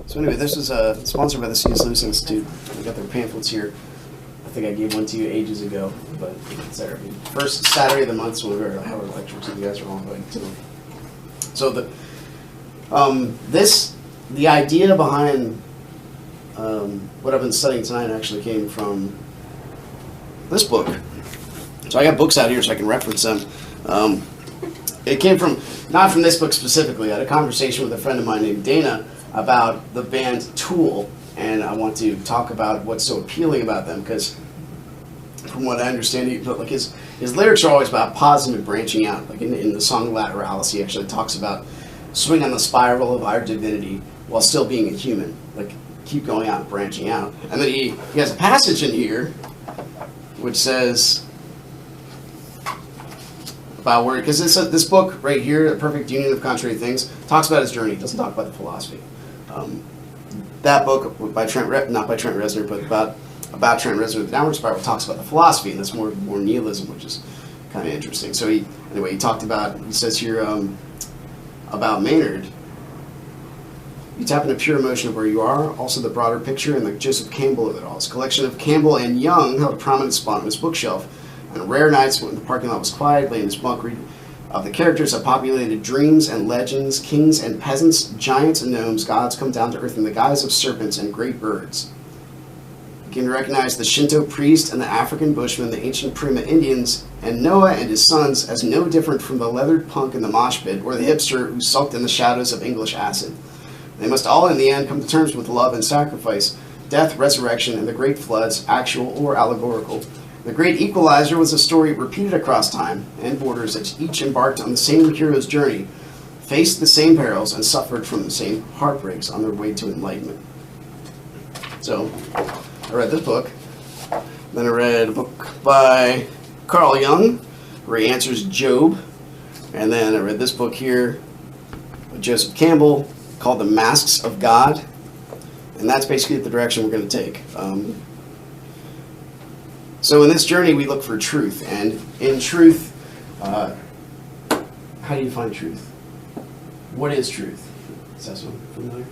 So anyway, this is sponsored by the C.S. Lewis Institute. We got their pamphlets here. I think I gave one to you ages ago, but it's there. First Saturday of the month is when we have our lectures, and you guys are all invited to them. So the idea behind what I've been studying tonight actually came from this book. So I got books out here so I can reference them. It came from, not from this book specifically. I had a conversation with a friend of mine named Dana about the band Tool, and I want to talk about what's so appealing about them, because from what I understand, his lyrics are always about positive and branching out. Like in the song Lateralis, he actually talks about swing on the spiral of our divinity while still being a human. Like, keep going out and branching out. And then he has a passage in here which says about where, because this book right here, A Perfect Union of Contrary Things, talks about his journey. It doesn't talk about the philosophy. That book by not by Trent Reznor, but about Trent Reznor, The Downward Spiral, talks about the philosophy, and that's more nihilism, which is kind of interesting. So he talked about, he says here about Maynard, you tap into pure emotion of where you are, also the broader picture and the Joseph Campbell of it all. His collection of Campbell and Young held a prominent spot on his bookshelf. On rare nights when the parking lot was quiet, lay in his bunk, read of the characters that populated dreams and legends, kings and peasants, giants and gnomes, gods come down to earth in the guise of serpents and great birds. You can recognize the Shinto priest and the African bushman, the ancient Prima Indians, and Noah and his sons as no different from the leathered punk in the mosh pit or the hipster who sulked in the shadows of English acid. They must all in the end come to terms with love and sacrifice, death, resurrection, and the great floods, actual or allegorical. The Great Equalizer was a story repeated across time and borders that each embarked on the same hero's journey, faced the same perils, and suffered from the same heartbreaks on their way to enlightenment. So, I read this book. Then I read a book by Carl Jung, where he answers Job. And then I read this book here by Joseph Campbell called The Masks of God. And that's basically the direction we're going to take. So in this journey, we look for truth. And in truth, how do you find truth? What is truth? Is that someone familiar?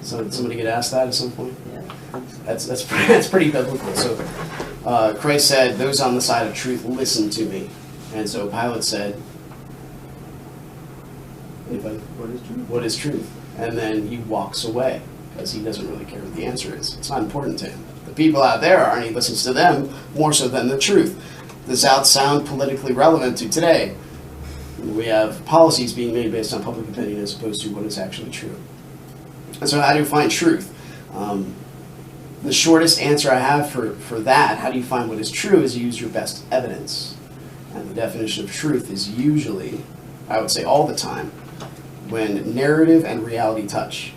So did somebody get asked that at some point? Yeah. That's pretty biblical. So Christ said, those on the side of truth, listen to me. And so Pilate said, anybody? What is truth? And then he walks away because he doesn't really care what the answer is. It's not important to him. The people out there are, and he listens to them more so than the truth. Does that sound politically relevant to today? We have policies being made based on public opinion as opposed to what is actually true. And so how do you find truth? The shortest answer I have for that, how do you find what is true, is you use your best evidence. And the definition of truth is usually, I would say all the time, when narrative and reality touch.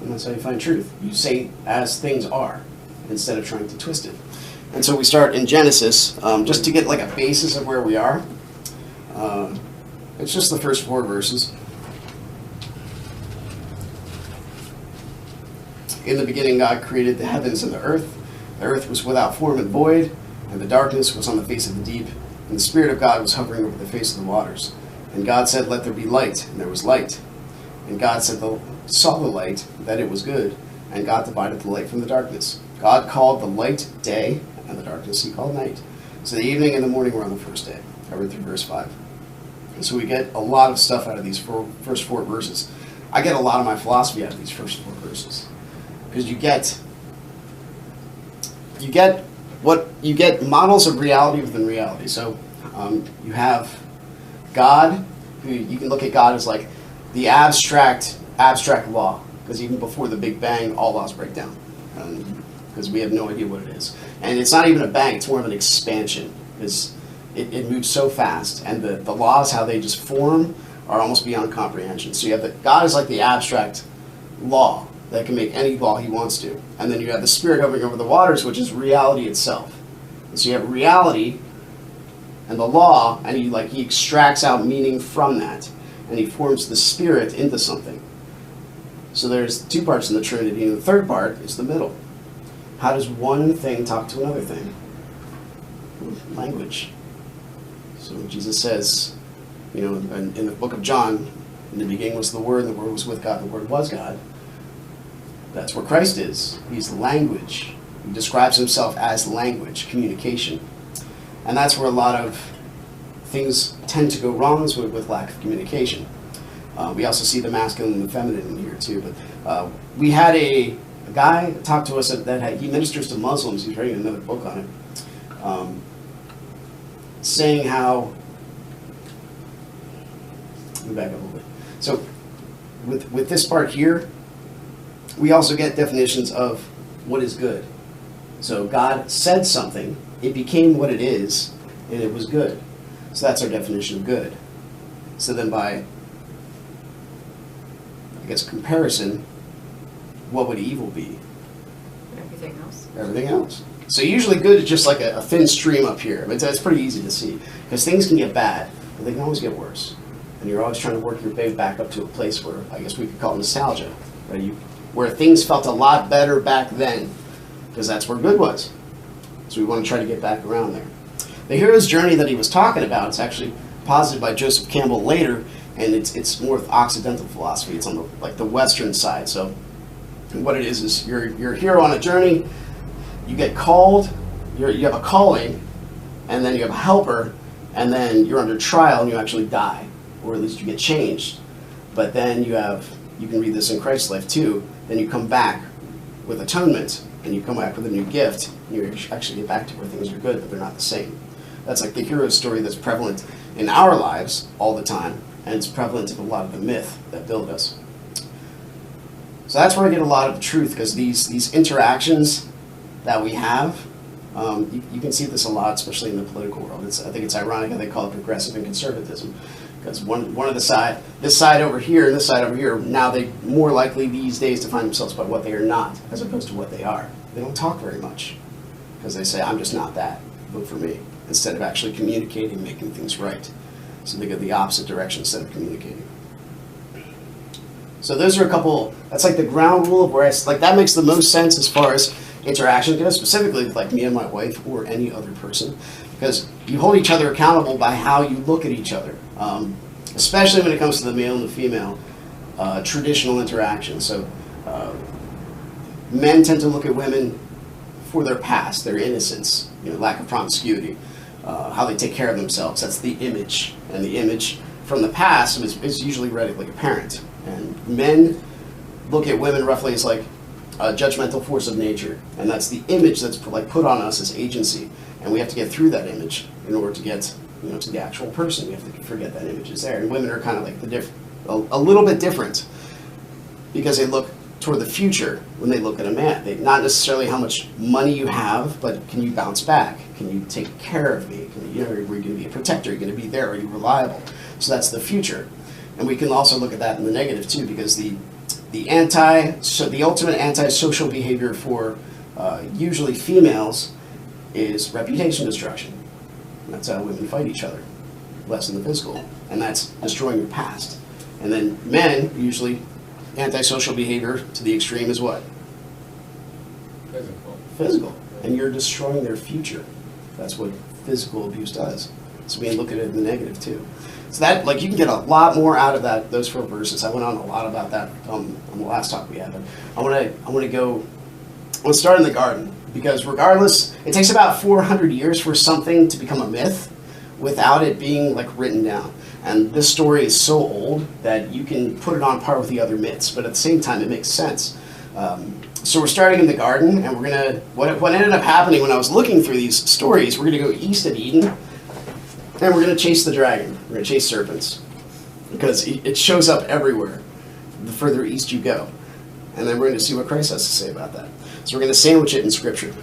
And that's how you find truth. You say as things are, instead of trying to twist it. And so we start in Genesis, just to get like a basis of where we are. It's just the first 4 verses. In the beginning, God created the heavens and the earth. The earth was without form and void, and the darkness was on the face of the deep, and the Spirit of God was hovering over the face of the waters. And God said, let there be light, and there was light. And God saw the light, that it was good, and God divided the light from the darkness. God called the light day, and the darkness he called night. So the evening and the morning were on the first day. I read through verse 5. And so we get a lot of stuff out of these first 4 verses. I get a lot of my philosophy out of these first 4 verses. Because you get models of reality within reality. So you have God, who you can look at God as like the abstract law, because even before the Big Bang, all laws break down, because we have no idea what it is. And it's not even a bang, it's more of an expansion, because it moves so fast, and the laws, how they just form, are almost beyond comprehension. So you have God is like the abstract law that can make any law he wants to. And then you have the Spirit hovering over the waters, which is reality itself. And so you have reality and the law, and he extracts out meaning from that, and he forms the Spirit into something. So there's 2 parts in the Trinity, and the third part is the middle. How does one thing talk to another thing? Language. So Jesus says, You know, in the book of John, in the beginning was the Word, and the Word was with God, and the Word was God. That's where Christ is. He's the language. He describes himself as language, communication. And that's where a lot of things tend to go wrong with lack of communication. We also see the masculine and the feminine in here too. But we had a guy talk to us he ministers to Muslims. He's writing another book on it, saying how. Let me back up a little bit. So, with this part here, we also get definitions of what is good. So God said something, it became what it is, and it was good. So that's our definition of good. So then by, I guess, comparison, what would evil be? Everything else. Everything else. So usually good is just like a thin stream up here. It's pretty easy to see. Because things can get bad, but they can always get worse. And you're always trying to work your way back up to a place where, I guess we could call it nostalgia, right? Where things felt a lot better back then, because that's where good was. So we want to try to get back around there. The hero's journey that he was talking about, it's actually posited by Joseph Campbell later, and it's more of Occidental philosophy. It's on the Western side. So what it is you're a hero on a journey, you get called, you have a calling, and then you have a helper, and then you're under trial and you actually die, or at least you get changed. But then you can read this in Christ's life too, then you come back with atonement, and you come back with a new gift, and you actually get back to where things are good, but they're not the same. That's like the hero story that's prevalent in our lives all the time, and it's prevalent in a lot of the myth that build us. So that's where I get a lot of the truth, because these interactions that we have, you can see this a lot, especially in the political world. I think it's ironic how they call it progressive and conservatism. Because one of this side over here and this side over here, now they more likely these days define themselves by what they are not, as opposed to what they are. They don't talk very much, because they say, I'm just not that, vote for me, instead of actually communicating, making things right. So they go the opposite direction instead of communicating. So those are a couple, that's like the ground rule of where that makes the most sense as far as interaction goes, specifically with like me and my wife or any other person, because you hold each other accountable by how you look at each other, especially when it comes to the male and the female traditional interaction. So men tend to look at women for their past, their innocence, lack of promiscuity, how they take care of themselves. That's the image, and the image from the past is usually read like a parent. And men look at women roughly as like a judgmental force of nature, and that's the image that's like put on us as agency, and we have to get through that image in order to get to the actual person. We have to forget that image is there. And women are kind of like a little bit different, because they look toward the future when they look at a man. Not necessarily how much money you have, but can you bounce back? Can you take care of me? Are you going to be a protector? Are you going to be there? Are you reliable? So that's the future. And we can also look at that in the negative too, because the ultimate antisocial behavior for usually females is reputation destruction. That's how women fight each other, less in the physical, and that's destroying your past. And then men, usually antisocial behavior to the extreme is what? Physical. And you're destroying their future. That's what physical abuse does. So we can look at it in the negative too. So that, you can get a lot more out of those 4 verses. I went on a lot about that on the last talk we had. But I want to start in the garden, because regardless, it takes about 400 years for something to become a myth without it being written down. And this story is so old that you can put it on par with the other myths, but at the same time, it makes sense. So we're starting in the garden, and what ended up happening when I was looking through these stories, we're gonna go east of Eden, and we're going to chase the dragon. We're going to chase serpents, because it shows up everywhere the further east you go. And then we're going to see what Christ has to say about that. So we're going to sandwich it in Scripture.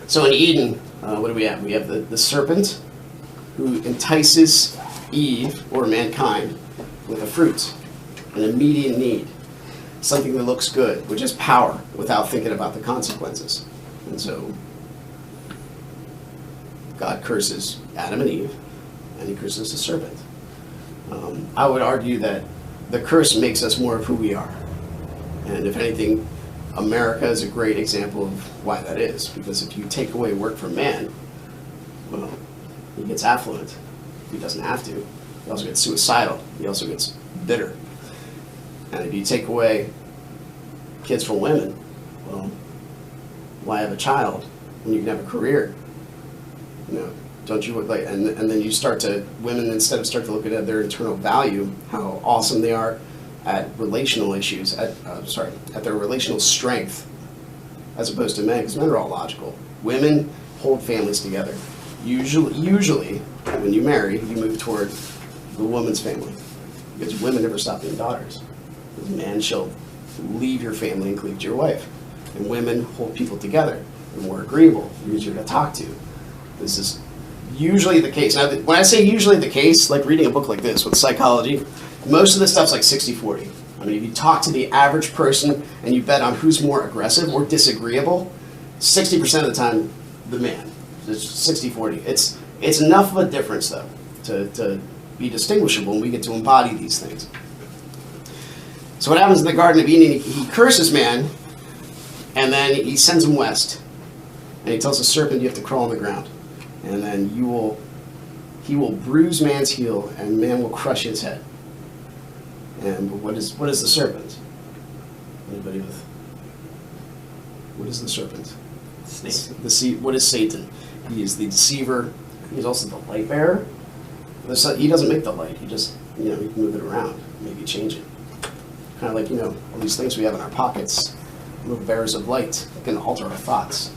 So in Eden, what do we have? We have the serpent who entices Eve, or mankind, with a fruit, an immediate need, something that looks good, which is power, without thinking about the consequences. And so God curses Adam and Eve, and he curses the serpent. I would argue that the curse makes us more of who we are. And if anything, America is a great example of why that is. Because if you take away work from man, well, he gets affluent. He doesn't have to. He also gets suicidal. He also gets bitter. And if you take away kids from women, well, why have a child when you can have a career? You know, don't you look like? And then you start to women instead of start to look at their internal value, how awesome they are at relational issues, at their relational strength, as opposed to men, because men are all logical. Women hold families together. Usually, when you marry, you move toward the woman's family, because women never stop being daughters. Because man shall leave your family and cleave to your wife, and women hold people together. They're more agreeable, easier to talk to. This is usually the case. Now, when I say usually the case, like reading a book like this with psychology, most of this stuff's like 60-40. I mean, if you talk to the average person and you bet on who's more aggressive or disagreeable, 60% of the time, the man. It's 60-40. It's enough of a difference, though, to be distinguishable, and we get to embody these things. So what happens in the Garden of Eden, he curses man, and then he sends him west. And he tells the serpent, you have to crawl on the ground. And then he will bruise man's heel, and man will crush his head. And what is the serpent? Anybody with? What is the serpent? Snake. What is Satan? He is the deceiver. He's also the light bearer. He doesn't make the light. He just, he can move it around, maybe change it. Kind of like, all these things we have in our pockets, little bearers of light that can alter our thoughts,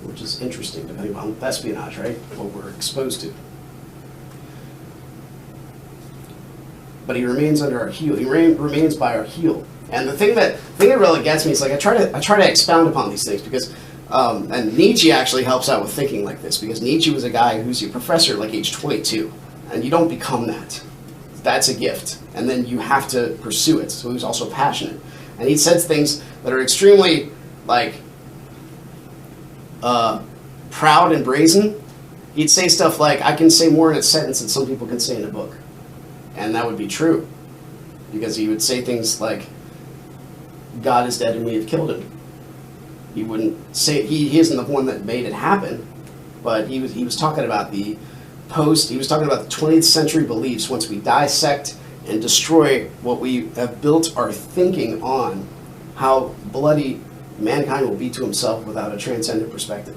which is interesting depending on espionage, right? What we're exposed to. But he remains under our heel. He remains by our heel. And the thing that really gets me is like I try to expound upon these things because and Nietzsche actually helps out with thinking like this, because Nietzsche was a guy who's a professor like age 22, and you don't become that. That's a gift, and then you have to pursue it. So he was also passionate, and he says things that are extremely like proud and brazen. He'd say stuff like, "I can say more in a sentence than some people can say in a book," and that would be true, because he would say things like, "God is dead and we have killed him." He wouldn't say he isn't the one that made it happen, but he was talking about he was talking about the 20th century beliefs. Once we dissect and destroy what we have built our thinking on, how bloody mankind will be to himself without a transcendent perspective.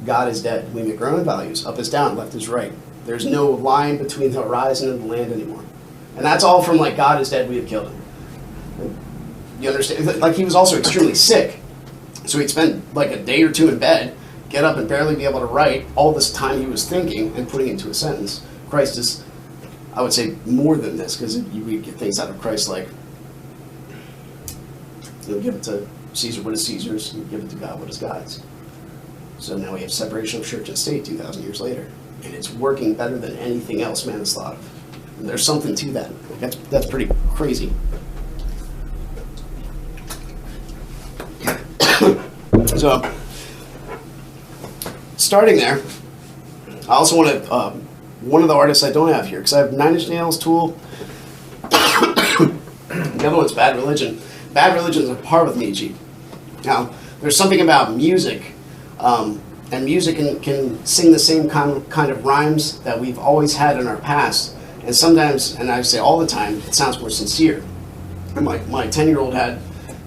God is dead. We make our own values. Up is down, left is right. There's no line between the horizon and the land anymore. And that's all from like, God is dead, we have killed him. You understand? Like, he was also extremely sick. So he'd spend like a day or two in bed, get up and barely be able to write all this time he was thinking and putting it into a sentence. Christ is, I would say, more than this, because we get things out of Christ like, give it to Caesar what is Caesar's, and give it to God what is God's. So now we have separation of church and state 2,000 years later, and it's working better than anything else man has thought of. And there's something to that. That's pretty crazy. So, starting there, I also want to, one of the artists I don't have here, because I have Nine Inch Nails, Tool, the other one's Bad Religion. Bad Religion is a part with Nietzsche. Now, there's something about music, and music can sing the same kind of rhymes that we've always had in our past, and sometimes, and I say all the time, it sounds more sincere. And my 10-year-old had,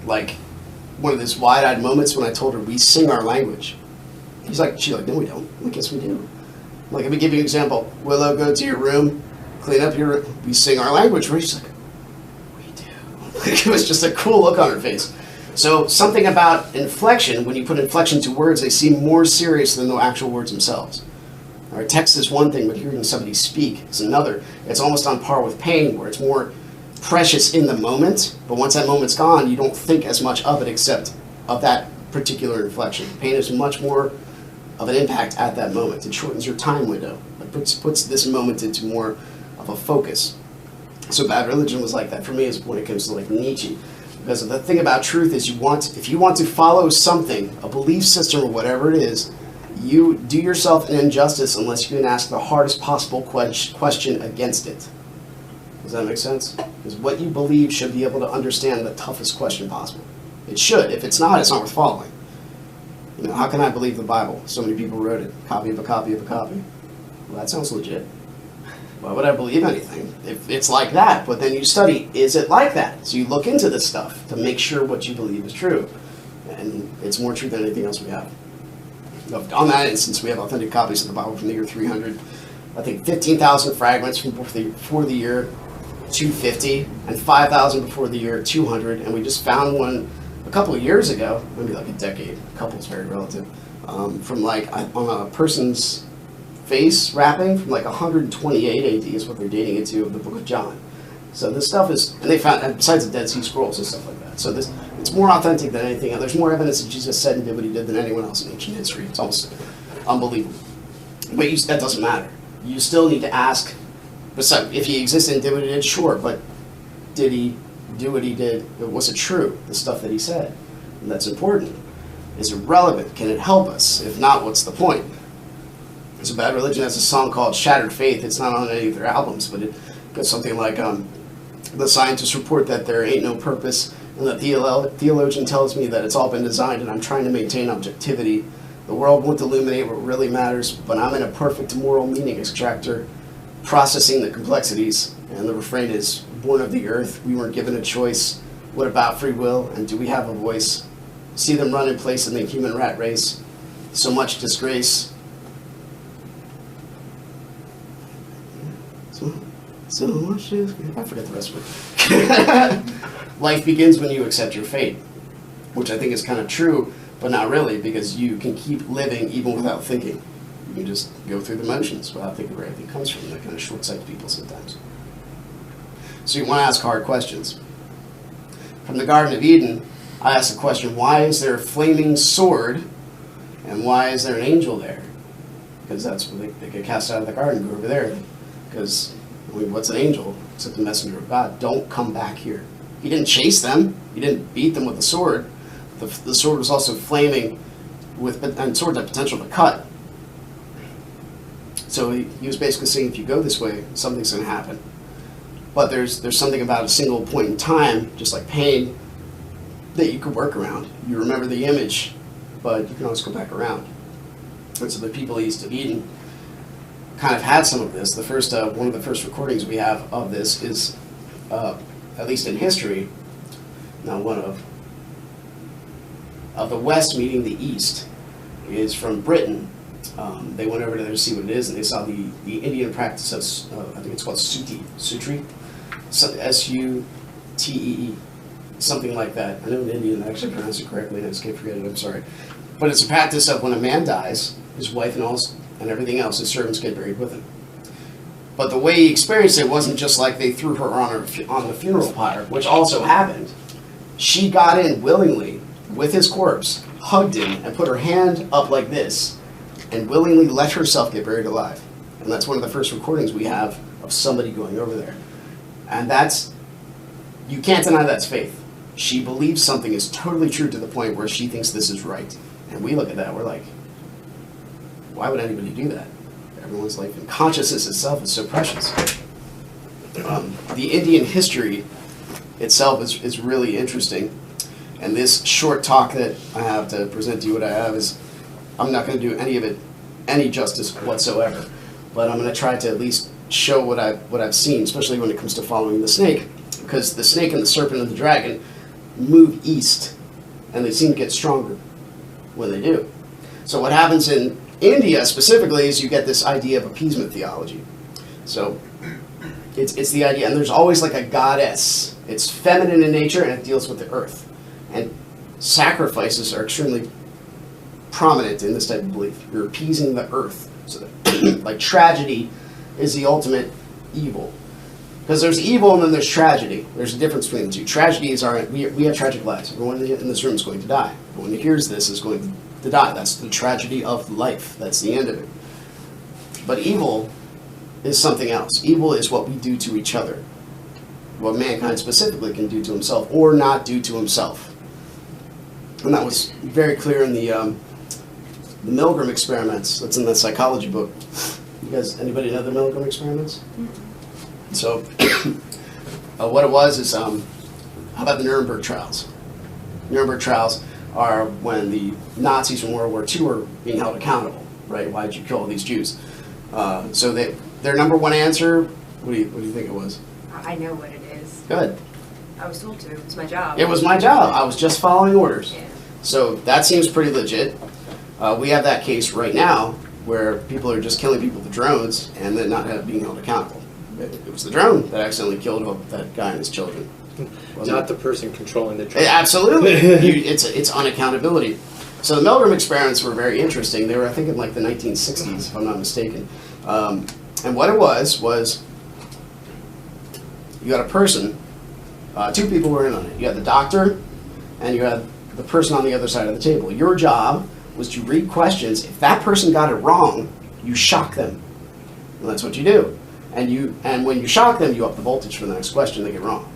like, one of those wide-eyed moments when I told her we sing our language. She's like, no, we don't. I'm like, yes, we do. Like, let me give you an example. Willow, go to your room, clean up your room. We sing our language. She's like, we do. It was just a cool look on her face. So something about inflection, when you put inflection to words, they seem more serious than the actual words themselves. All right, text is one thing, but hearing somebody speak is another. It's almost on par with pain, where it's more precious in the moment, but once that moment's gone, you don't think as much of it except of that particular inflection. Pain is much more of an impact at that moment. It shortens your time window. It puts this moment into more of a focus. So Bad Religion was like that for me as when it comes to like Nietzsche. Because the thing about truth is if you want to follow something, a belief system or whatever it is, you do yourself an injustice unless you can ask the hardest possible question against it. Does that make sense? Because what you believe should be able to understand the toughest question possible. It should. If it's not worth following. How can I believe the Bible? So many people wrote it. Copy of a copy of a copy. Well, that sounds legit. Why would I believe anything if it's like that? But then you study, is it like that? So you look into this stuff to make sure what you believe is true. And it's more true than anything else we have. On that instance, we have authentic copies of the Bible from the year 300. I think 15,000 fragments from before the year 250 and 5,000 before the year 200. And we just found one a couple of years ago, maybe like a decade. A couple is very relative. From like on a person's face wrapping from like 128 AD is what they're dating it to of the book of John. So this stuff is, and they found, and besides the Dead Sea Scrolls and stuff like that. So this, it's more authentic than anything else. There's more evidence that Jesus said and did what he did than anyone else in ancient history. It's almost unbelievable. But that doesn't matter. You still need to ask, besides, if he existed and did what he did, sure, but did he do what he did? Was it true, the stuff that he said? And that's important. Is it relevant? Can it help us? If not, what's the point? So Bad Religion has a song called Shattered Faith. It's not on any of their albums, but it goes something like, the scientists report that there ain't no purpose, and the theologian tells me that it's all been designed and I'm trying to maintain objectivity. The world won't illuminate what really matters, but I'm in a perfect moral meaning extractor, processing the complexities. And the refrain is, born of the earth, we weren't given a choice. What about free will, and do we have a voice? See them run in place in the human rat race. So much disgrace. So much disgrace. I forget the rest of it. Life begins when you accept your fate, which I think is kind of true, but not really, because you can keep living even without thinking. You can just go through the motions without thinking where everything comes from. That kind of short-sighted people sometimes. So you want to ask hard questions. From the Garden of Eden, I asked the question, why is there a flaming sword and why is there an angel there? Because that's when they get cast out of the garden, go over there. Because, I mean, what's an angel? Except the messenger of God. Don't come back here. He didn't chase them. He didn't beat them with the sword. The sword was also flaming and sword had potential to cut. So he was basically saying, if you go this way, something's going to happen. But there's something about a single point in time, just like pain, that you could work around. You remember the image, but you can always go back around. And so the people east of Eden kind of had some of this. The first one of the first recordings we have of this is, at least in history, now one of the West meeting the East is from Britain. They went over there to see what it is, and they saw the Indian practice of, I think it's called Sutri, S-U-T-E-E, something like that. I know in Indian I actually pronounced it correctly, and I just can't forget it, I'm sorry. But it's a practice of when a man dies, his wife and everything else, his servants get buried with him. But the way he experienced it wasn't just like they threw her on the funeral pyre, which also happened. She got in willingly with his corpse, hugged him, and put her hand up like this, and willingly let herself get buried alive. And that's one of the first recordings we have of somebody going over there. And that's, you can't deny that's faith. She believes something is totally true to the point where she thinks this is right. And we look at that, we're like, why would anybody do that? Everyone's life and consciousness itself is so precious. The Indian history itself is really interesting. And this short talk that I have to present to you, what I have is, I'm not going to do any of it any justice whatsoever, but I'm going to try to at least show what I've seen, especially when it comes to following the snake, because the snake and the serpent and the dragon move east, and they seem to get stronger when they do. So what happens in India specifically is you get this idea of appeasement theology. So it's the idea, and there's always like a goddess. It's feminine in nature, and it deals with the earth, and sacrifices are extremely prominent in this type of belief. You're appeasing the earth. So that, like, tragedy is the ultimate evil. Because there's evil and then there's tragedy. There's a difference between the two. Tragedy is we have tragic lives. Everyone in this room is going to die. Everyone who hears this is going to die. That's the tragedy of life. That's the end of it. But evil is something else. Evil is what we do to each other. What mankind specifically can do to himself or not do to himself. And that was very clear in the Milgram experiments. That's in the psychology book. You guys, anybody know the Milgram experiments? Mm-hmm. So, what it was is, how about the Nuremberg trials? Nuremberg trials are when the Nazis from World War II were being held accountable, right? Why did you kill all these Jews? So their number one answer, what do you think it was? I know what it is. Good. I was told to. It's my job. It was my job. I was just following orders. Yeah. So that seems pretty legit. We have that case right now where people are just killing people with drones and then not being held accountable. It was the drone that accidentally killed that guy and his children. Not the person controlling the drone. Absolutely. It's unaccountability. So the Milgram experiments were very interesting. They were, I think, in like the 1960s, if I'm not mistaken. And what it was you had a person, two people were in on it. You had the doctor and you had the person on the other side of the table. Your job was to read questions. If that person got it wrong, you shock them. And that's what you do. And when you shock them, you up the voltage for the next question they get wrong.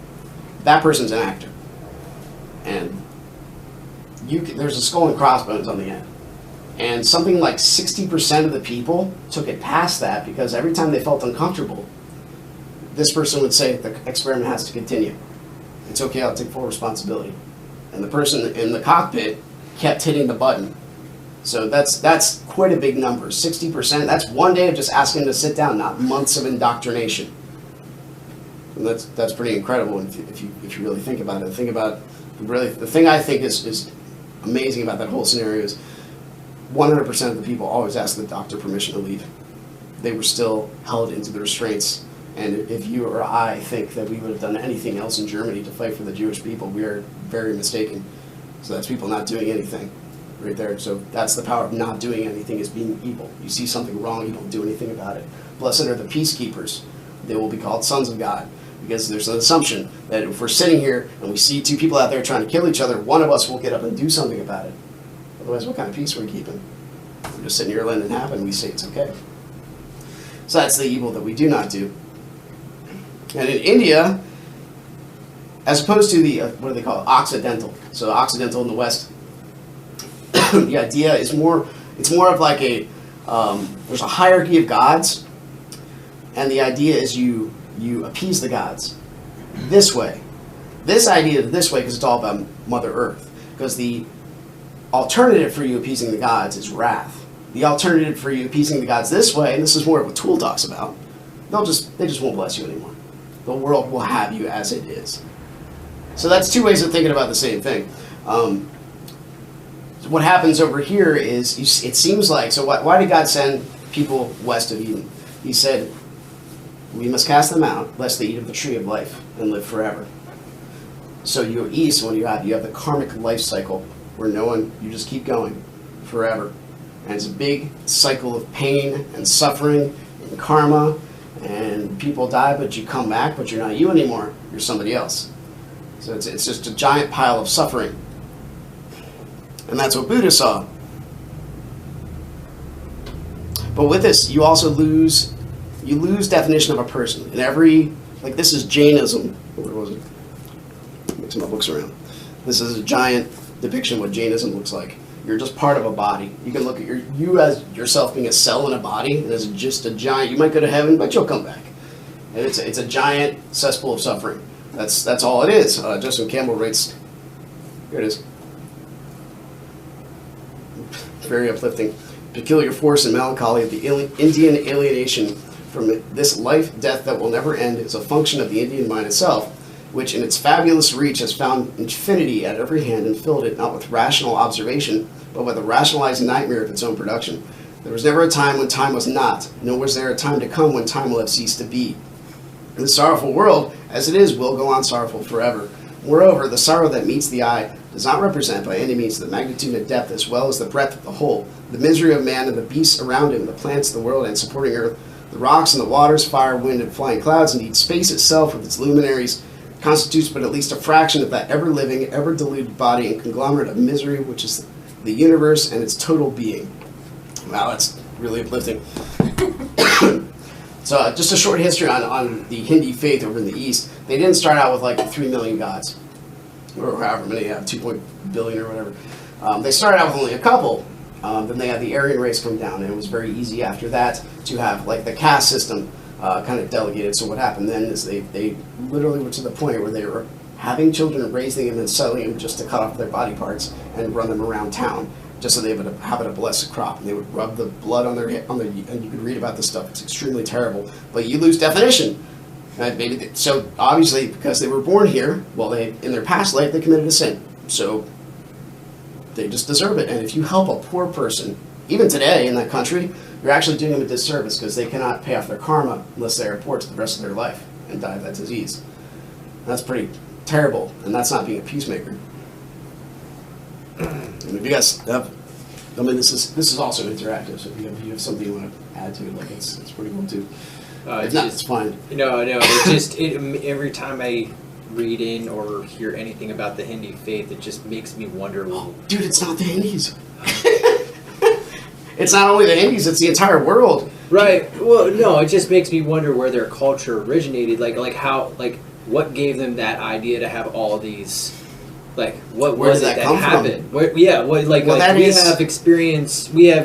That person's an actor. And there's a skull and crossbones on the end. And something like 60% of the people took it past that because every time they felt uncomfortable, this person would say, the experiment has to continue. It's okay, I'll take full responsibility. And the person in the cockpit kept hitting the button. So that's quite a big number. 60%, that's one day of just asking to sit down, not months of indoctrination. And that's pretty incredible if you really think about it. The thing I think is amazing about that whole scenario is 100% of the people always ask the doctor permission to leave. They were still held into the restraints. And if you or I think that we would have done anything else in Germany to fight for the Jewish people, we are very mistaken. So that's people not doing anything right there. So that's the power of not doing anything, is being evil. You see something wrong, you don't do anything about it. Blessed are the peacekeepers. They will be called sons of God. Because there's an assumption that if we're sitting here and we see two people out there trying to kill each other, one of us will get up and do something about it. Otherwise, what kind of peace are we keeping? We're just sitting here letting it happen, we say it's okay. So that's the evil that we do not do. And in India, as opposed to the, what do they call it, Occidental. So Occidental in the West, the idea is it's more of like there's a hierarchy of gods, and the idea is you appease the gods this way. This idea is this way because it's all about Mother Earth. Because the alternative for you appeasing the gods is wrath. The alternative for you appeasing the gods this way, and this is more of what Tool talks about, they just won't bless you anymore. The world will have you as it is. So that's two ways of thinking about the same thing. What happens over here is, it seems like, so why did God send people west of Eden? He said, we must cast them out, lest they eat of the tree of life and live forever. So you east, when you have the karmic life cycle, where you just keep going forever. And it's a big cycle of pain and suffering and karma, and people die, but you come back, but you're not you anymore, you're somebody else. So it's just a giant pile of suffering. And that's what Buddha saw. But with this, you also lose definition of a person. In every, like this is Jainism. Where was it? Mixing my books around. This is a giant depiction of what Jainism looks like. You're just part of a body. You can look at you as yourself being a cell in a body, and as just a giant. You might go to heaven, but you'll come back. And it's a giant cesspool of suffering. That's all it is. Justin Campbell writes. Here it is. It's very uplifting. Peculiar force and melancholy of the Indian alienation from this life, death that will never end is a function of the Indian mind itself, which in its fabulous reach has found infinity at every hand and filled it not with rational observation, but with a rationalized nightmare of its own production. There was never a time when time was not, nor was there a time to come when time will have ceased to be. The sorrowful world, as it is, will go on sorrowful forever. Moreover, the sorrow that meets the eye does not represent by any means the magnitude and depth as well as the breadth of the whole, the misery of man and the beasts around him, the plants, the world, and supporting earth, the rocks and the waters, fire, wind, and flying clouds, indeed space itself with its luminaries, constitutes but at least a fraction of that ever-living, ever-deluded body and conglomerate of misery which is the universe and its total being. Wow, that's really uplifting. So just a short history on the Hindi faith over in the East. They didn't start out with like 3 million gods, or however many, 2 billion or whatever. They started out with only a couple. Then they had the Aryan race come down, and it was very easy after that to have like the caste system kind of delegated. So what happened then is they literally were to the point where they were having children and raising them and selling them just to cut off their body parts and run them around town just so they would have a blessed crop. And they would rub the blood on and you could read about this stuff. It's extremely terrible, but you lose definition. So obviously, because they were born here, well, in their past life they committed a sin, so they just deserve it. And if you help a poor person, even today in that country, you're actually doing them a disservice because they cannot pay off their karma unless they are poor to the rest of their life and die of that disease. That's pretty terrible, and that's not being a peacemaker. And if you guys have, I mean, this is also interactive. So if you have something you want to add to it, like it's pretty cool too. If not, it's fine. No, it's just every time I read in or hear anything about the Hindu faith, it just makes me wonder. Oh, dude, it's not the Hindus. It's not only the Hindus; it's the entire world. Right. Well, no, it just makes me wonder where their culture originated. Like how, what gave them that idea to have all these. Like, what where was did it that come happened? from? We have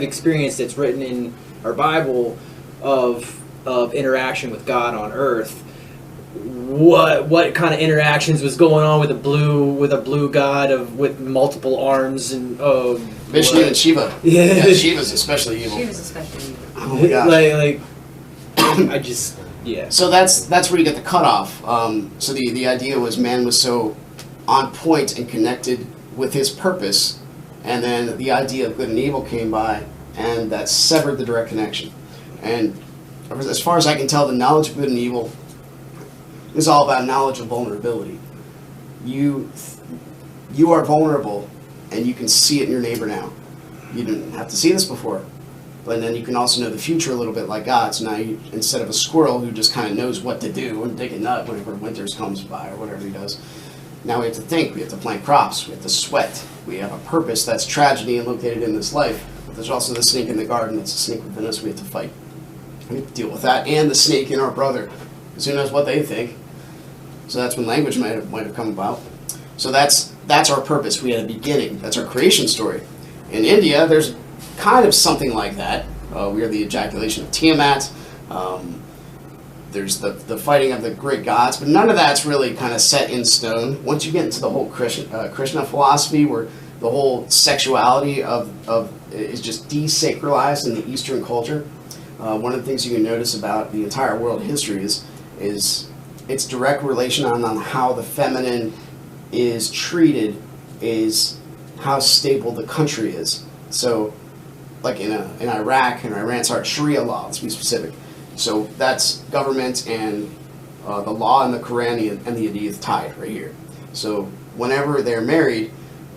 experience that's written in our Bible of interaction with God on Earth. What kind of interactions was going on with a blue god with multiple arms and Vishnu and Shiva. Yeah, Shiva's especially evil. Shiva's especially evil. Oh my gosh. I just So that's where you get the cutoff. So the idea was man was so on point and connected with his purpose, and then the idea of good and evil came by, and that severed the direct connection. And as far as I can tell, the knowledge of good and evil is all about knowledge of vulnerability. You are vulnerable, and you can see it in your neighbor now. You didn't have to see this before, but then you can also know the future a little bit like God. So now, instead of a squirrel who just kind of knows what to do and dig a nut whenever winters comes by or whatever he does, now we have to think, we have to plant crops, we have to sweat, we have a purpose that's tragedy and located in this life, but there's also the snake in the garden that's a snake within us we have to fight. We have to deal with that, and the snake in our brother, because who knows what they think. So that's when language might have come about. So that's our purpose. We had a beginning. That's our creation story. In India, there's kind of something like that. We are the ejaculation of Tiamat. There's the fighting of the great gods, but none of that's really kind of set in stone. Once you get into the whole Krishna philosophy, where the whole sexuality is just desacralized in the Eastern culture, one of the things you can notice about the entire world history is its direct relation on how the feminine is treated is how stable the country is. So, like in Iraq and Iran, it's Sharia law, let's be specific. So that's government and the law and the Quran and the Hadith tied right here. So whenever they're married,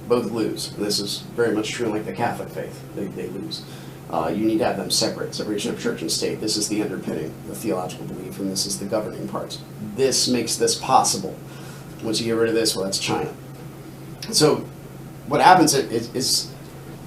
both lose. And this is very much true in like the Catholic faith. They lose. You need to have them separate, separation of church and state. This is the underpinning, the theological belief, and this is the governing part. This makes this possible. Once you get rid of this, well, that's China. So what happens is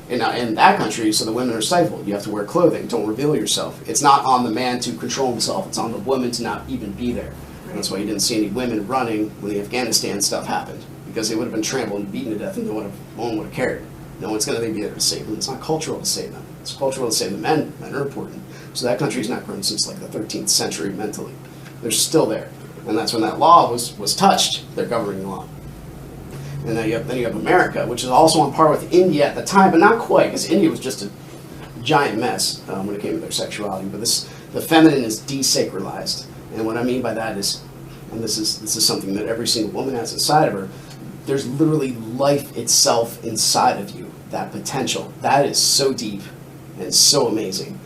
in that country, so the women are stifled. You have to wear clothing. Don't reveal yourself. It's not on the man to control himself. It's on the woman to not even be there. And that's why you didn't see any women running when the Afghanistan stuff happened, because they would have been trampled and beaten to death, and no one would have cared. No one's going to be there to save them. It's not cultural to save them. It's cultural to save the men. Men are important. So that country's not grown since like the 13th century mentally. They're still there. And that's when that law was touched, their governing law. And then you have America, which is also on par with India at the time, but not quite, because India was just a giant mess when it came to their sexuality. But the feminine is desacralized. And what I mean by that is, and this is something that every single woman has inside of her, there's literally life itself inside of you, that potential. That is so deep and so amazing.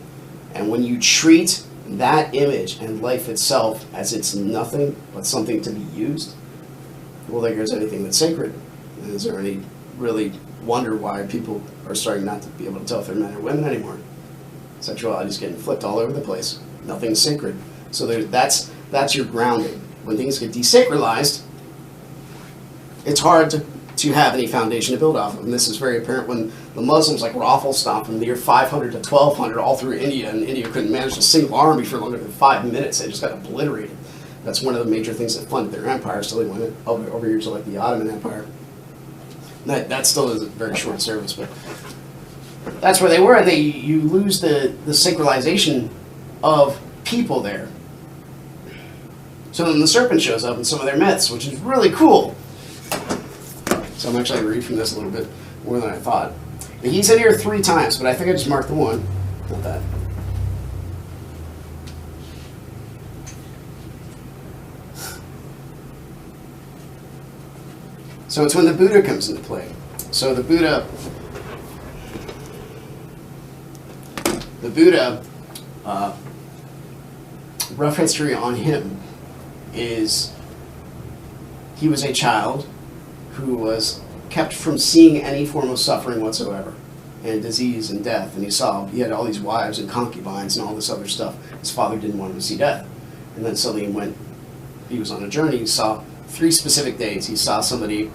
And when you treat that image and life itself as it's nothing but something to be used, well, there goes anything that's sacred. And is there any really wonder why people are starting not to be able to tell if they're men or women anymore? Sexuality is getting flipped all over the place. Nothing's sacred. So that's your grounding. When things get desacralized, it's hard to have any foundation to build off of. And this is very apparent when the Muslims like raffle stomped from the year 500 to 1200 all through India, and India couldn't manage a single army for longer than 5 minutes. They just got obliterated. That's one of the major things that funded their empire. So they went over years to like the Ottoman Empire. That still is a very short service, but that's where they were. You lose the sacralization of people there. So then the serpent shows up in some of their myths, which is really cool. So I'm actually going to read from this a little bit more than I thought. But he's in here 3 times, but I think I just marked the one. Not that. So it's when the Buddha comes into play. So the Buddha, rough history on him is he was a child who was kept from seeing any form of suffering whatsoever, and disease and death. And he had all these wives and concubines and all this other stuff. His father didn't want him to see death. And then suddenly he was on a journey, he saw 3 specific days. He saw somebody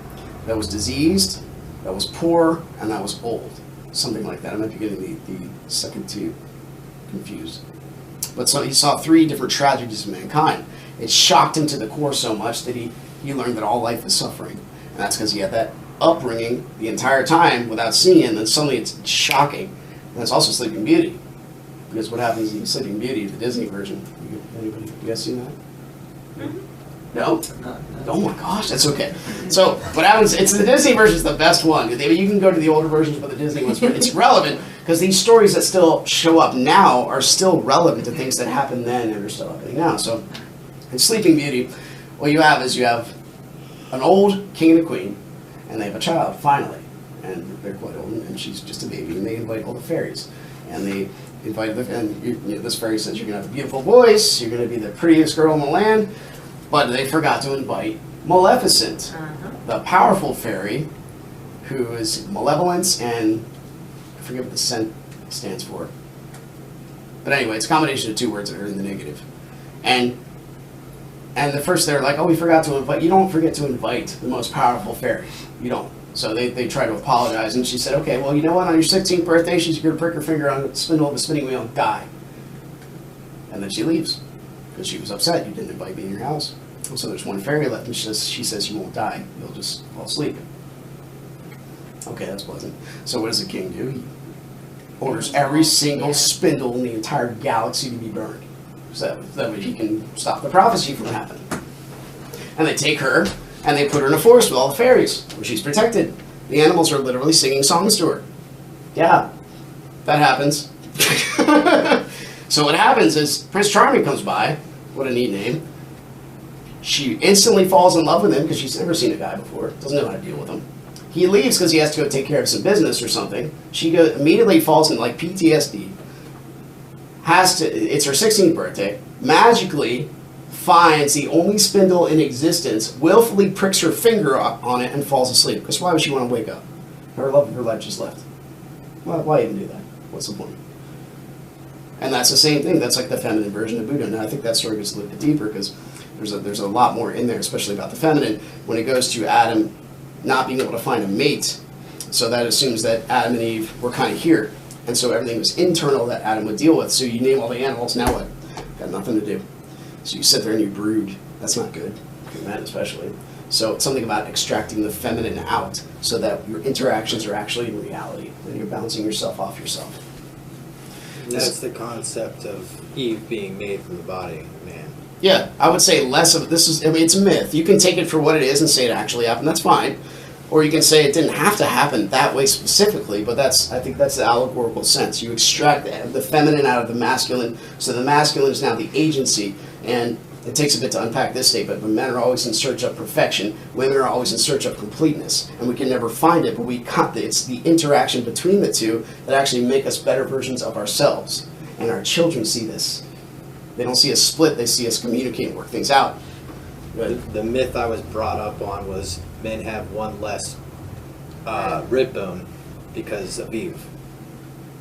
that was diseased, that was poor, and that was old. Something like that. I might be getting the second 2 confused. But so he saw 3 different tragedies of mankind. It shocked him to the core so much that he learned that all life is suffering. And that's because he had that upbringing the entire time without seeing it, and then suddenly it's shocking. And that's also Sleeping Beauty. Because what happens in Sleeping Beauty, the Disney version, anybody, you guys seen that? Mm-hmm. No? Oh my gosh, that's okay. So what happens, it's the Disney version is the best one. You can go to the older versions, but the Disney ones, but it's relevant because these stories that still show up now are still relevant to things that happened then and are still happening now. So in Sleeping Beauty, what you have is you have an old king and a queen, and they have a child, finally. And they're quite old, and she's just a baby, and they invite all the fairies. And they invited this fairy says, you're going to have a beautiful voice, you're going to be the prettiest girl in the land. But they forgot to invite Maleficent, the powerful fairy, who is malevolence and I forget what the scent stands for. But anyway, it's a combination of 2 words that are in the negative. And the first they're like, oh, we forgot to invite. You don't forget to invite the most powerful fairy. You don't. So they try to apologize, and she said, okay, well, you know what? On your 16th birthday, she's going to prick her finger on the spindle of the spinning wheel and die. And then she leaves. Because she was upset, you didn't invite me in your house. So there's 1 fairy left, and she says you won't die, you'll just fall asleep. Okay, that's pleasant. So what does the king do? He orders every single spindle in the entire galaxy to be burned. So that way he can stop the prophecy from happening. And they take her, and they put her in a forest with all the fairies, where she's protected. The animals are literally singing songs to her. Yeah, that happens. So what happens is Prince Charming comes by. What a neat name. She instantly falls in love with him because she's never seen a guy before. Doesn't know how to deal with him. He leaves because he has to go take care of some business or something. She immediately falls in like PTSD. It's her 16th birthday. Magically finds the only spindle in existence, willfully pricks her finger on it, and falls asleep. Because why would she want to wake up? Her love of her life just left. Why even do that? What's the point? And that's the same thing. That's like the feminine version of Buddha. And I think that story goes a little bit deeper because there's a lot more in there, especially about the feminine, when it goes to Adam not being able to find a mate. So that assumes that Adam and Eve were kind of here. And so everything was internal that Adam would deal with. So you name all the animals, now what? Got nothing to do. So you sit there and you brood. That's not good, for men especially. So it's something about extracting the feminine out so that your interactions are actually in reality, and you're bouncing yourself off yourself. That's the concept of Eve being made from the body of man. Yeah, I would say less of this is. I mean, it's a myth. You can take it for what it is and say it actually happened. That's fine, or you can say it didn't have to happen that way specifically. But I think that's the allegorical sense. You extract the feminine out of the masculine, so the masculine is now the agency. And it takes a bit to unpack this statement, but men are always in search of perfection. Women are always in search of completeness, and we can never find it. But it's the interaction between the two that actually make us better versions of ourselves. And our children see this. They don't see us split, they see us communicate and work things out. The myth I was brought up on was men have 1 less rib bone because of Eve.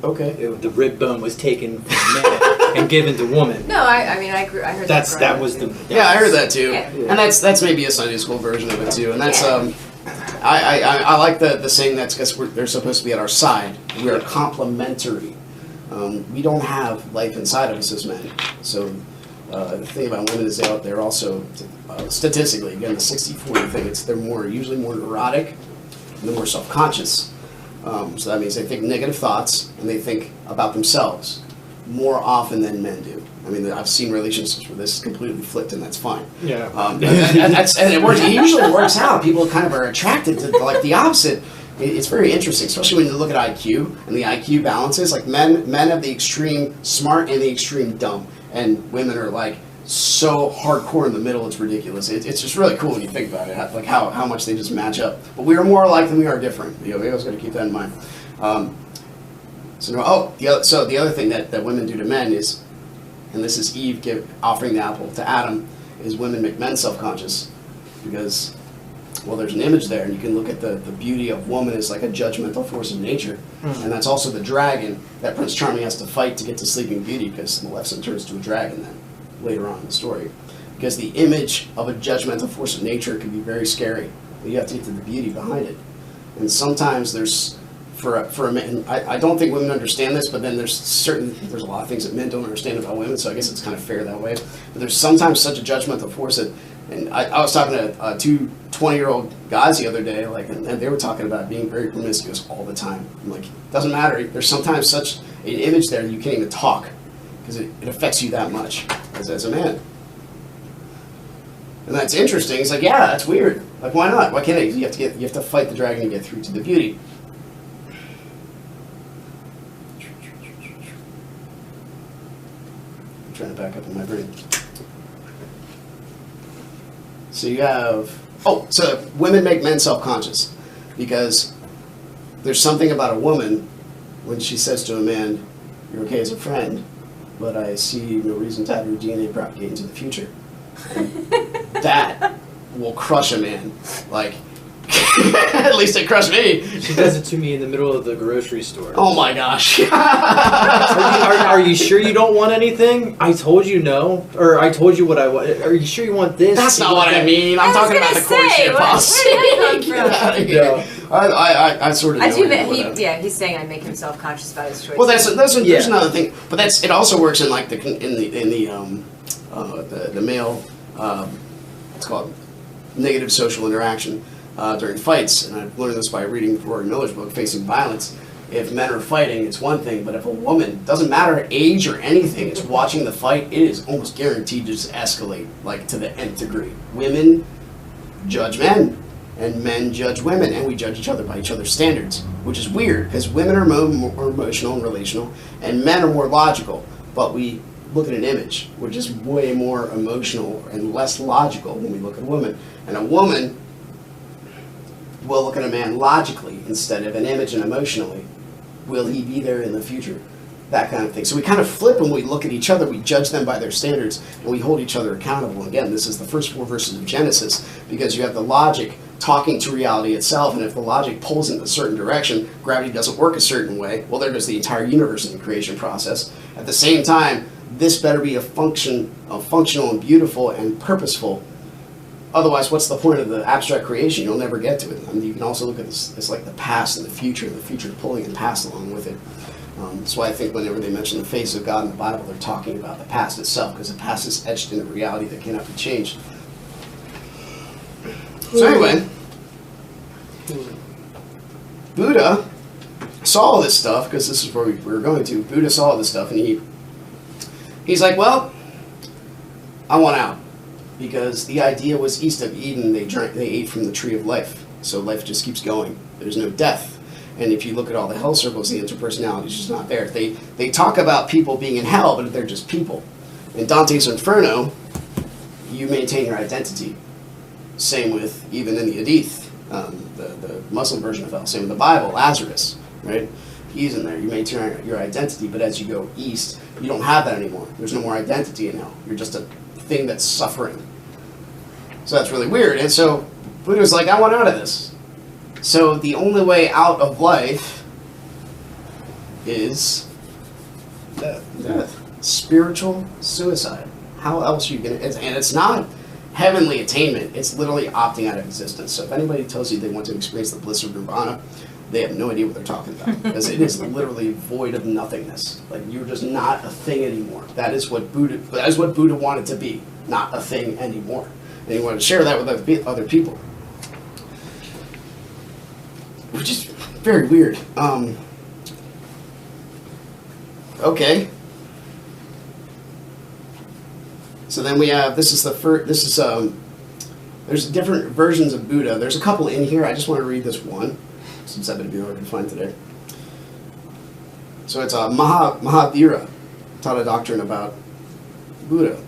Okay. The rib bone was taken from man and given to woman. No, I heard that. That was the. Yeah, I heard that too. Yeah. And that's maybe a Sunday school version of it too. And that's I like the saying that's because they're supposed to be at our side. We are complementary. We don't have life inside of us as men. So the thing about women is they're also statistically, again, the 60-40 thing. They're usually more neurotic and they're more self-conscious. So that means they think negative thoughts and they think about themselves more often than men do. I mean, I've seen relationships where this is completely flipped, and that's fine. Yeah. And it works. It usually works out. People kind of are attracted to like the opposite it's very interesting, especially when you look at IQ and the IQ balances. Like men have the extreme smart and the extreme dumb, and women are like so hardcore in the middle. It's ridiculous. It's just really cool when you think about it, like how much they just match up. But we are more alike than we are different. We always got to keep that in mind. So the other thing that women do to men is, and this is Eve offering the apple to Adam, is women make men self-conscious because, well, there's an image there, and you can look at the beauty of woman as like a judgmental force of nature, and that's also the dragon that Prince Charming has to fight to get to Sleeping Beauty, because Maleficent turns to a dragon then later on in the story, because the image of a judgmental force of nature can be very scary, but you have to get to the beauty behind it. And sometimes there's for a man, I don't think women understand this, but then there's a lot of things that men don't understand about women, so I guess it's kind of fair that way. But there's sometimes such a judgmental force that, and I was talking to two 20-year-old guys the other day, like, and they were talking about being very promiscuous all the time. I'm like, it doesn't matter. There's sometimes such an image there that you can't even talk because it affects you that much as a man. And that's interesting. It's like, yeah, that's weird. Like, why not? Why can't it? You have to fight the dragon to get through to the beauty. I'm trying to back up in my brain. So you have, so women make men self-conscious because there's something about a woman when she says to a man, "You're okay as a friend, but I see no reason to have your DNA propagate into the future." And that will crush a man. Like, at least it crushed me. She does it to me in the middle of the grocery store. Oh my gosh. Are you sure you don't want anything? I told you no. Or I told you what I want. Are you sure you want this? That's not what I mean. I'm talking about the courtship policy. Get out of here. I sort of know. I do that. He's saying I make him self-conscious about his choices. Well, there's another thing, but it also works in like the male what's called negative social interaction during fights, and I've learned this by reading Rory Miller's book, Facing Violence. If men are fighting, it's one thing, but if a woman, doesn't matter age or anything, is watching the fight, it is almost guaranteed to just escalate like to the nth degree. Women judge men, and men judge women, and we judge each other by each other's standards, which is weird because women are more emotional and relational, and men are more logical, but we look at an image. We're just way more emotional and less logical when we look at a woman. And a woman will look at a man logically instead of an image and emotionally. Will he be there in the future? That kind of thing. So we kind of flip when we look at each other. We judge them by their standards, and we hold each other accountable. Again, this is the first 4 verses of Genesis, because you have the logic talking to reality itself, and if the logic pulls in a certain direction, gravity doesn't work a certain way, well, there goes the entire universe in the creation process. At the same time, this better be functional and beautiful and purposeful. Otherwise, what's the point of the abstract creation? You'll never get to it. I mean, you can also look at this as like the past and the future pulling the past along with it. That's why I think whenever they mention the face of God in the Bible, they're talking about the past itself, because the past is etched into reality that cannot be changed. So anyway, Buddha saw all this stuff, because this is where we were going to. Buddha saw all this stuff, and he's like, well, I want out. Because the idea was east of Eden, they ate from the tree of life. So life just keeps going. There's no death. And if you look at all the hell circles, the interpersonality is just not there. They talk about people being in hell, but they're just people. In Dante's Inferno, you maintain your identity. Same with, even in the Hadith, the Muslim version of hell. Same with the Bible, Lazarus, right? He's in there. You maintain your identity, but as you go east, you don't have that anymore. There's no more identity in hell. You're just a thing that's suffering. So that's really weird. And so Buddha's like, I want out of this. So the only way out of life is death. Spiritual suicide. How else are you going to... And it's not heavenly attainment. It's literally opting out of existence. So if anybody tells you they want to experience the bliss of nirvana, they have no idea what they're talking about. Because it is literally void of nothingness. Like, you're just not a thing anymore. That is what Buddha wanted to be. Not a thing anymore. And he wanted to share that with other people. Which is very weird. Okay. So then we have, this is the first, this is, there's different versions of Buddha. There's a couple in here. I just want to read this one. since that would be hard to find today. So it's a Mahadira taught a doctrine about Buddha.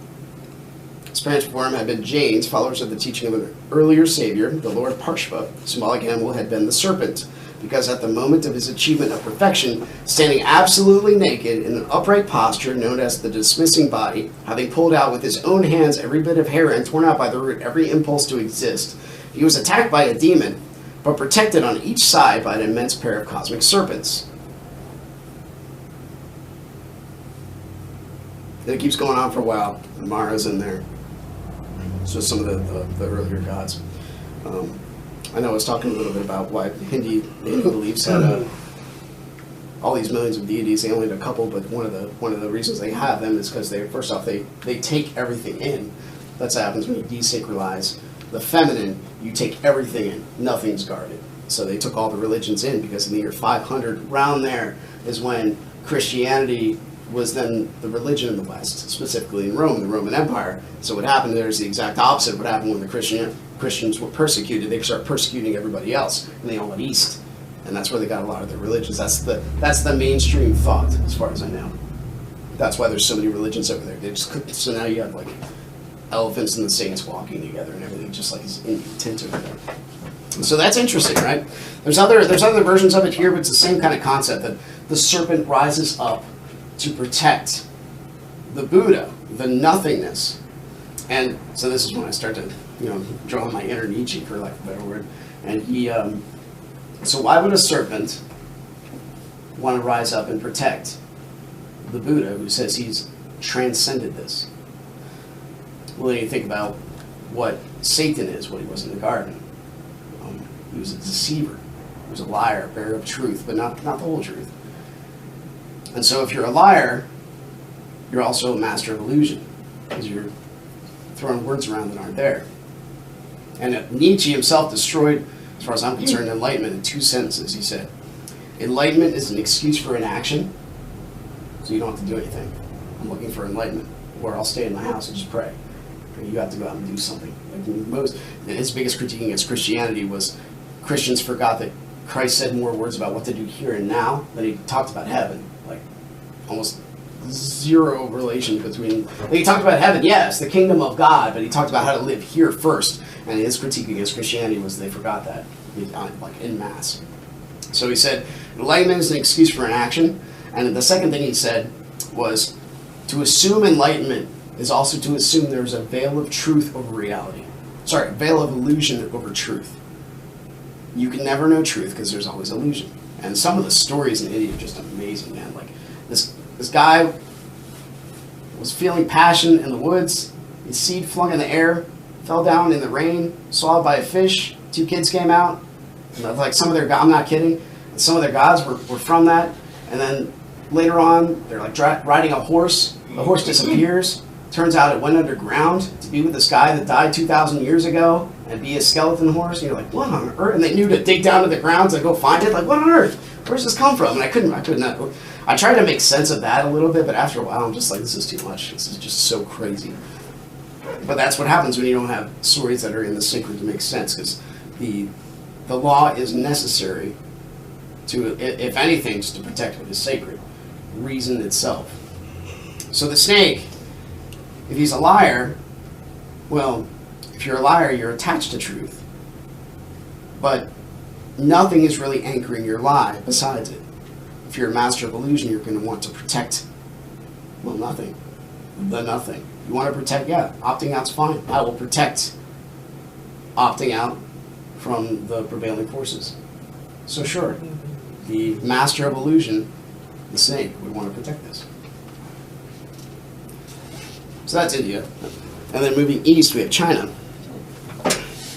Spanish form had been Jains, followers of the teaching of an earlier savior, the Lord Parshva. Symbolic animal had been the serpent, because at the moment of his achievement of perfection, standing absolutely naked in an upright posture known as the dismissing body, having pulled out with his own hands every bit of hair and torn out by the root every impulse to exist, he was attacked by a demon, but protected on each side by an immense pair of cosmic serpents. Then it keeps going on for a while, and Mara's in there. So some of the earlier gods. I know I was talking a little bit about why the Hindu beliefs had all these millions of deities. They only had a couple, but one of the reasons they have them is because first off they take everything in. That's what happens when you desacralize the feminine. You take everything in. Nothing's guarded. So they took all the religions in, because in the year 500, around there is when Christianity was then the religion in the West, specifically in Rome, the Roman Empire. So what happened there is the exact opposite of what happened when the Christians were persecuted. They started persecuting everybody else, and they all went east. And that's where they got a lot of their religions. That's the mainstream thought, as far as I know. That's why there's so many religions over there. So now you have like elephants and the saints walking together and everything, just like is in tint over there. So that's interesting, right? There's other versions of it here, but it's the same kind of concept, that the serpent rises up to protect the Buddha, the nothingness. And so this is when I start to, draw my inner Nietzsche, for lack of a better word. And he, so why would a serpent want to rise up and protect the Buddha, who says he's transcended this? Well, then you think about what Satan is, what he was in the garden. He was a deceiver. He was a liar, a bearer of truth, but not the whole truth. And so if you're a liar, you're also a master of illusion, because you're throwing words around that aren't there. And Nietzsche himself destroyed, as far as I'm concerned, enlightenment in 2 sentences. He said, enlightenment is an excuse for inaction, so you don't have to do anything. I'm looking for enlightenment, or I'll stay in my house and just pray. You have to go out and do something. His biggest critique against Christianity was Christians forgot that Christ said more words about what to do here and now than he talked about heaven. Like, almost zero relation between... He talked about heaven, yes, the kingdom of God, but he talked about how to live here first. And his critique against Christianity was they forgot that, like, en masse. So he said, enlightenment is an excuse for inaction. And the second thing he said was, to assume enlightenment is also to assume there's a veil of truth over reality. Sorry, a veil of illusion over truth. You can never know truth because there's always illusion. And some of the stories in India are just amazing, man. Like, this guy was feeling passion in the woods. His seed flung in the air, fell down in the rain, swallowed by a fish. 2 kids came out. And like some of their, I'm not kidding, and some of their gods were from that. And then later on, they're like riding a horse. The horse disappears. Turns out it went underground to be with this guy that died 2,000 years ago and be a skeleton horse. And you're like, what on earth? And they knew to dig down to the ground to go find it. Like, what on earth? Where's this come from? And I couldn't. I tried to make sense of that a little bit, but after a while, I'm just like, this is too much. This is just so crazy. But that's what happens when you don't have stories that are in the sacred to make sense, because the law is necessary to, if anything, just to protect what is sacred, reason itself. So the snake, if he's a liar, well, if you're a liar, you're attached to truth. But nothing is really anchoring your lie besides it. If you're a master of illusion, you're going to want to protect, well, nothing. The nothing. You want to protect, yeah, opting out's fine. I will protect opting out from the prevailing forces. So sure, the master of illusion, the snake, would want to protect this. So that's India. And then moving east, we have China.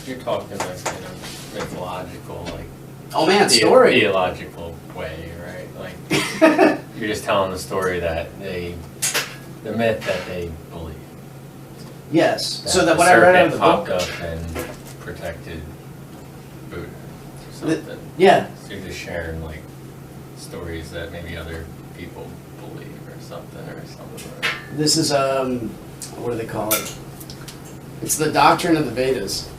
You're talking about kind of mythological, like... Oh man, story! Theological way, right? Like, you're just telling the story that the myth that they believe. Yes. That So that what I read out of the book... popped up and protected Buddha or something. Yeah. So you're just sharing, like, stories that maybe other people believe or something. This is, what do they call it? It's the Doctrine of the Vedas.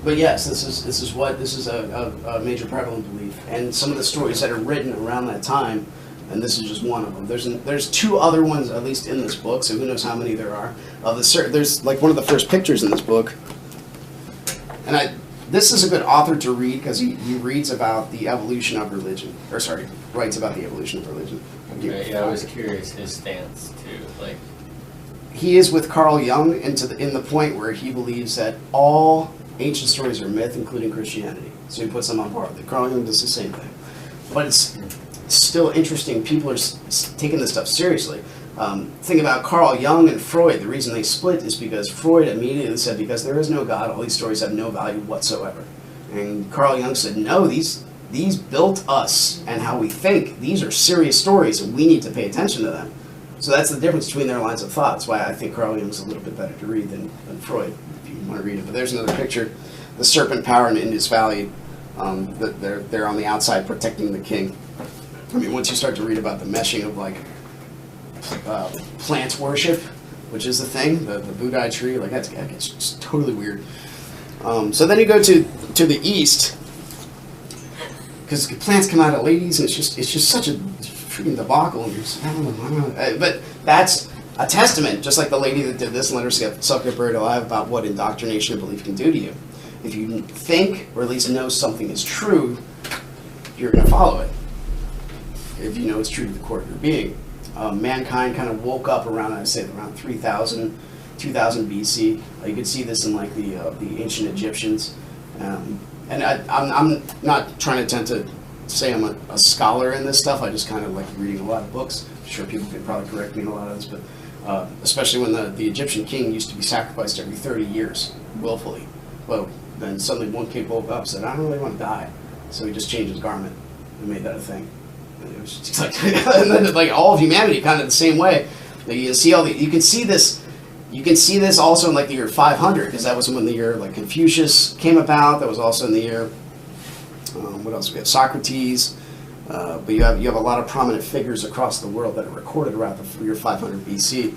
But yes, this is a major prevalent belief, and some of the stories that are written around that time, and this is just one of them. There's two other ones at least in this book, so who knows how many there are. There's like one of the first pictures in this book, and this is a good author to read because he reads about the evolution of religion, writes about the evolution of religion. Okay, yeah, I was curious his stance too, like. He is with Carl Jung in the point where he believes that all ancient stories are myth, including Christianity. So he puts them on par with it. Carl Jung does the same thing. But it's still interesting. People are taking this stuff seriously. Think about Carl Jung and Freud. The reason they split is because Freud immediately said, because there is no God, all these stories have no value whatsoever. And Carl Jung said, no, these built us and how we think. These are serious stories, and we need to pay attention to them. So that's the difference between their lines of thought. That's why I think Carl Jung's a little bit better to read than Freud, if you want to read it. But there's another picture, the serpent power in Indus Valley. They're on the outside protecting the king. I mean, once you start to read about the meshing of like plant worship, which is the thing, the Buddha tree, like that gets just totally weird. So then you go to the east, because plants come out of ladies, and it's just such a freaking debacle. And you're just, I don't know. But that's a testament, just like the lady that did this and let her suck her bird alive, about what indoctrination of belief can do to you. If you think, or at least know something is true, you're going to follow it. If you know it's true to the core of your being. Mankind kind of woke up around, I'd say, around 3000, 2000 BC. You could see this in like the ancient Egyptians. And I'm not trying to attempt to say I'm a scholar in this stuff. I just kind of like reading a lot of books. I'm sure people can probably correct me on a lot of this, but especially when the Egyptian king used to be sacrificed every 30 years, willfully. Well, then suddenly one kid woke up and said, I don't really want to die. So he just changed his garment and made that a thing. And it was just like, and then like all of humanity kind of the same way. Like you see you can see this also in like the year 500, because that was when the year like Confucius came about. That was also in the year, what else? We have Socrates, but you have a lot of prominent figures across the world that are recorded around the year 500 BC.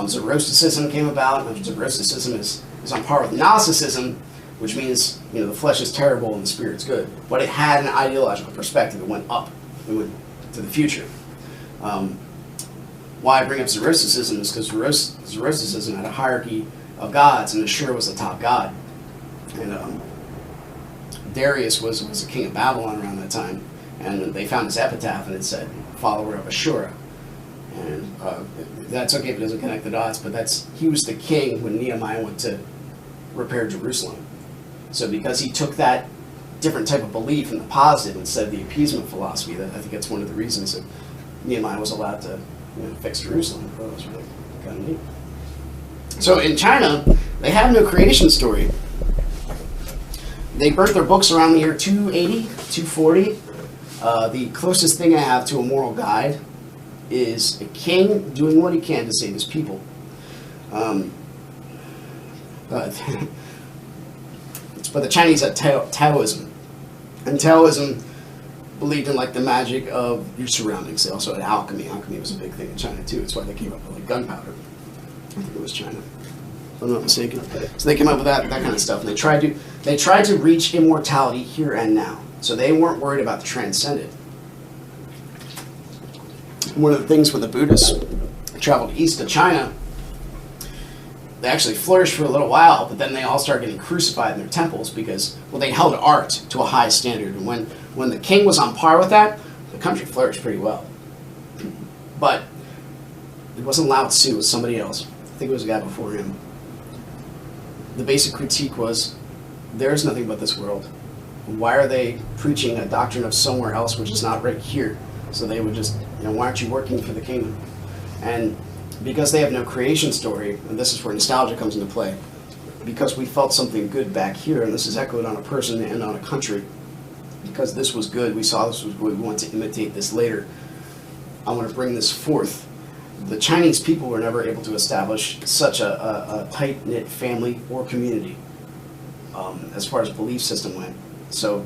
Zoroastrianism came about. And Zoroastrianism is on par with Gnosticism, which means the flesh is terrible and the spirit's good. But it had an ideological perspective. It went up. It went to the future. Why I bring up Zoroastrianism is because Zoroastrianism had a hierarchy of gods, and Ashura was the top god. And Darius was the king of Babylon around that time, and they found his epitaph, and it said, follower of Ashura. And that's okay if it doesn't connect the dots, but he was the king when Nehemiah went to repair Jerusalem. So because he took that different type of belief in the positive instead of the appeasement philosophy, that I think that's one of the reasons that Nehemiah was allowed to fix Jerusalem. That was really kind of neat. So in China, they have no creation story. They burnt their books around the year 280, 240. The closest thing I have to a moral guide is a king doing what he can to save his people. But the Chinese had Taoism. And Taoism believed in like the magic of your surroundings. They also had alchemy. Alchemy was a big thing in China too. It's why they came up with like gunpowder. I think it was China, if I'm not mistaken. So they came up with that kind of stuff. And they tried to reach immortality here and now. So they weren't worried about the transcendent. One of the things when the Buddhists traveled east of China, they actually flourished for a little while, but then they all started getting crucified in their temples because, well, they held art to a high standard. And when the king was on par with that, the country flourished pretty well. But it wasn't Lao Tzu, it was somebody else. I think it was a guy before him. The basic critique was, there's nothing but this world. Why are they preaching a doctrine of somewhere else which is not right here? So they would just, why aren't you working for the kingdom? And because they have no creation story, and this is where nostalgia comes into play, because we felt something good back here, and this is echoed on a person and on a country, because this was good, we saw this was good, we want to imitate this later, I want to bring this forth. The Chinese people were never able to establish such a tight-knit family or community as far as belief system went. So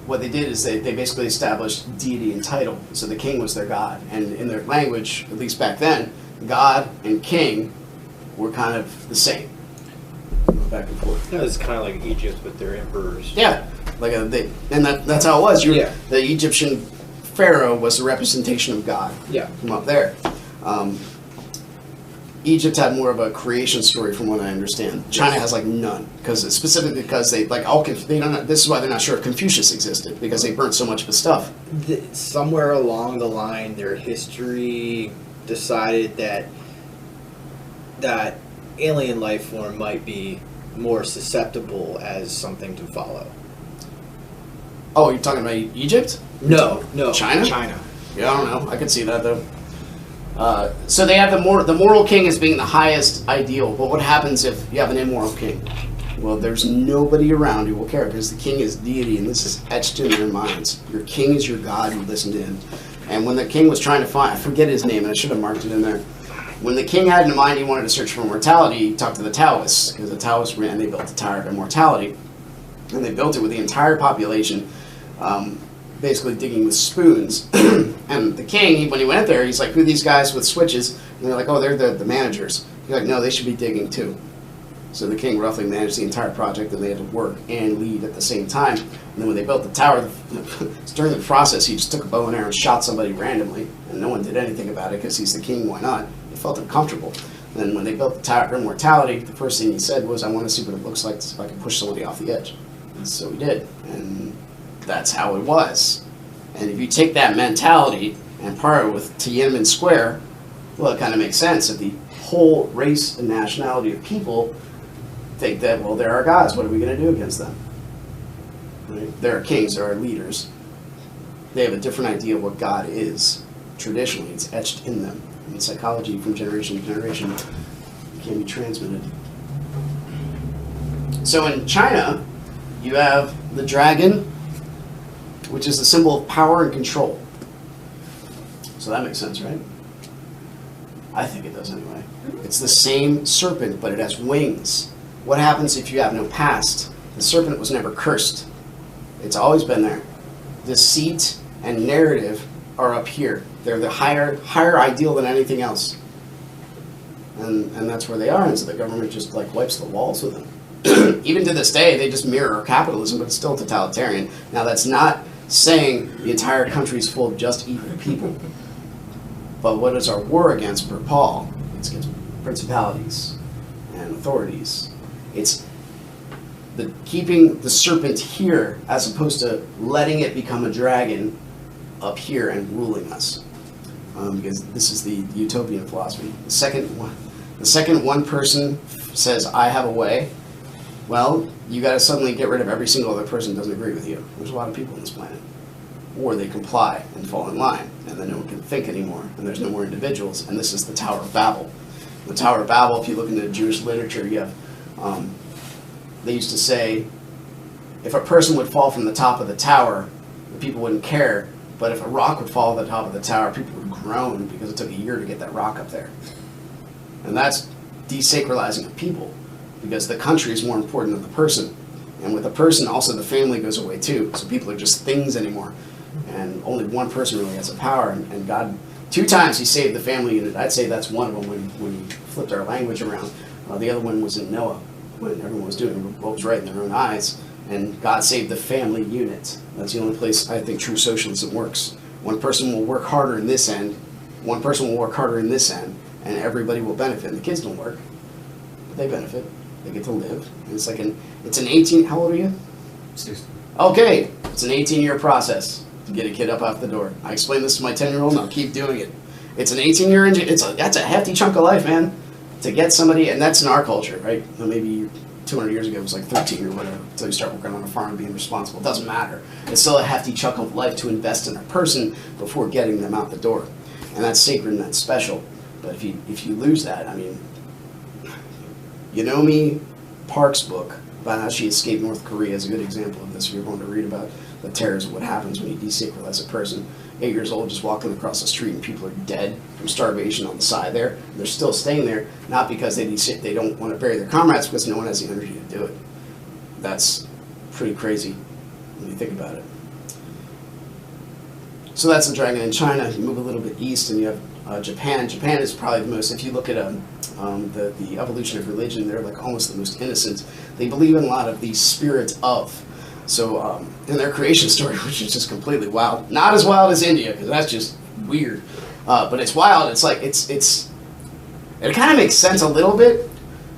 what they did is they basically established deity and title. So the king was their god. And in their language, at least back then, god and king were kind of the same. back and forth. That was kind of like Egypt with their emperors. Yeah, that's how it was. Yeah. The Egyptian pharaoh was the representation of God. Yeah. From up there. Egypt had more of a creation story, from what I understand. China has like none, specifically because they don't. This is why they're not sure if Confucius existed, because they burnt so much of his stuff. Somewhere along the line, their history decided that alien life form might be more susceptible as something to follow. Oh, you're talking about Egypt? No. China? China. Yeah, I don't know. I could see that though. So they have the moral king as being the highest ideal. But what happens if you have an immoral king? Well, there's nobody around who will care, because the king is deity, and this is etched in their minds. Your king is your God, you listen to him. And when the king was trying to find, I forget his name, and I should have marked it in there. When the king had in mind he wanted to search for immortality, he talked to the Taoists, because the Taoists ran, they built the Tower of Immortality. And they built it with the entire population, basically digging with spoons. And the king, when he went there, he's like, who are these guys with switches? And they're like, oh, they're the managers. He's like, no, they should be digging too. So the king roughly managed the entire project, and they had to work and lead at the same time. And then when they built the tower, during the process, he just took a bow and arrow and shot somebody randomly, and no one did anything about it because he's the king, why not? He felt uncomfortable. And then when they built the Tower of Immortality, the first thing he said was, I want to see what it looks like if I can push somebody off the edge. And so he did, and that's how it was. And if you take that mentality and pair it with Tiananmen Square, well, it kind of makes sense that the whole race and nationality of people think that, well, they're our gods. What are we going to do against them? Right? They're our kings. They're our leaders. They have a different idea of what God is. Traditionally, it's etched in them. And psychology from generation to generation can be transmitted. So in China, you have the dragon, which is the symbol of power and control. So that makes sense, right? I think it does anyway. It's the same serpent, but it has wings. What happens if you have no past? The serpent was never cursed. It's always been there. Deceit and narrative are up here. They're the higher ideal than anything else. And that's where they are. And so the government just like wipes the walls with them. Even to this day, they just mirror capitalism, but it's still totalitarian. Now, that's not saying the entire country is full of just evil people. But what is our war against per Paul? It's against principalities and authorities. It's keeping the serpent here as opposed to letting it become a dragon up here and ruling us. Because this is the utopian philosophy. The second one person says, I have a way, well, you got to suddenly get rid of every single other person who doesn't agree with you. There's a lot of people on this planet. Or they comply and fall in line, and then no one can think anymore, and there's no more individuals, and this is the Tower of Babel. The Tower of Babel, if you look into Jewish literature, you have, they used to say, if a person would fall from the top of the tower, the people wouldn't care, but if a rock would fall at the top of the tower, people would groan because it took a year to get that rock up there. And that's desacralizing of people, because the country is more important than the person. And with the person, also the family goes away too. So people are just things anymore. And only one person really has the power. And God, 2 times he saved the family unit. I'd say that's one of them when he flipped our language around. The other one was in Noah, when everyone was doing what was right in their own eyes. And God saved the family unit. That's the only place I think true socialism works. One person will work harder in this end, one person will work harder in this end, and everybody will benefit. And the kids don't work, but they benefit. They get to live. And it's like it's an 18, how old are you? 60. Okay, it's an 18-year process to get a kid up off the door. I explained this to my 10-year-old, and I'll keep doing it. It's an 18-year, that's a hefty chunk of life, man. To get somebody, and that's in our culture, right? Maybe 200 years ago it was like 13 or whatever, until you start working on a farm and being responsible. It doesn't matter. It's still a hefty chunk of life to invest in a person before getting them out the door. And that's sacred and that's special. But if you lose that, I mean, Yunomi Park's book about how she escaped North Korea is a good example of this. If you're going to read about the terrors of what happens when you desacralize a person. 8 years old, just walking across the street and people are dead from starvation on the side there. They're still staying there, not because they don't want to bury their comrades, because no one has the energy to do it. That's pretty crazy when you think about it. So that's the dragon in China. You move a little bit east and you have Japan. Japan is probably the most, if you look at the evolution of religion, they're like almost the most innocent. They believe in a lot of the spirit of. So in their creation story, which is just completely wild, not as wild as India, because that's just weird, but it's wild. It's like it kind of makes sense a little bit.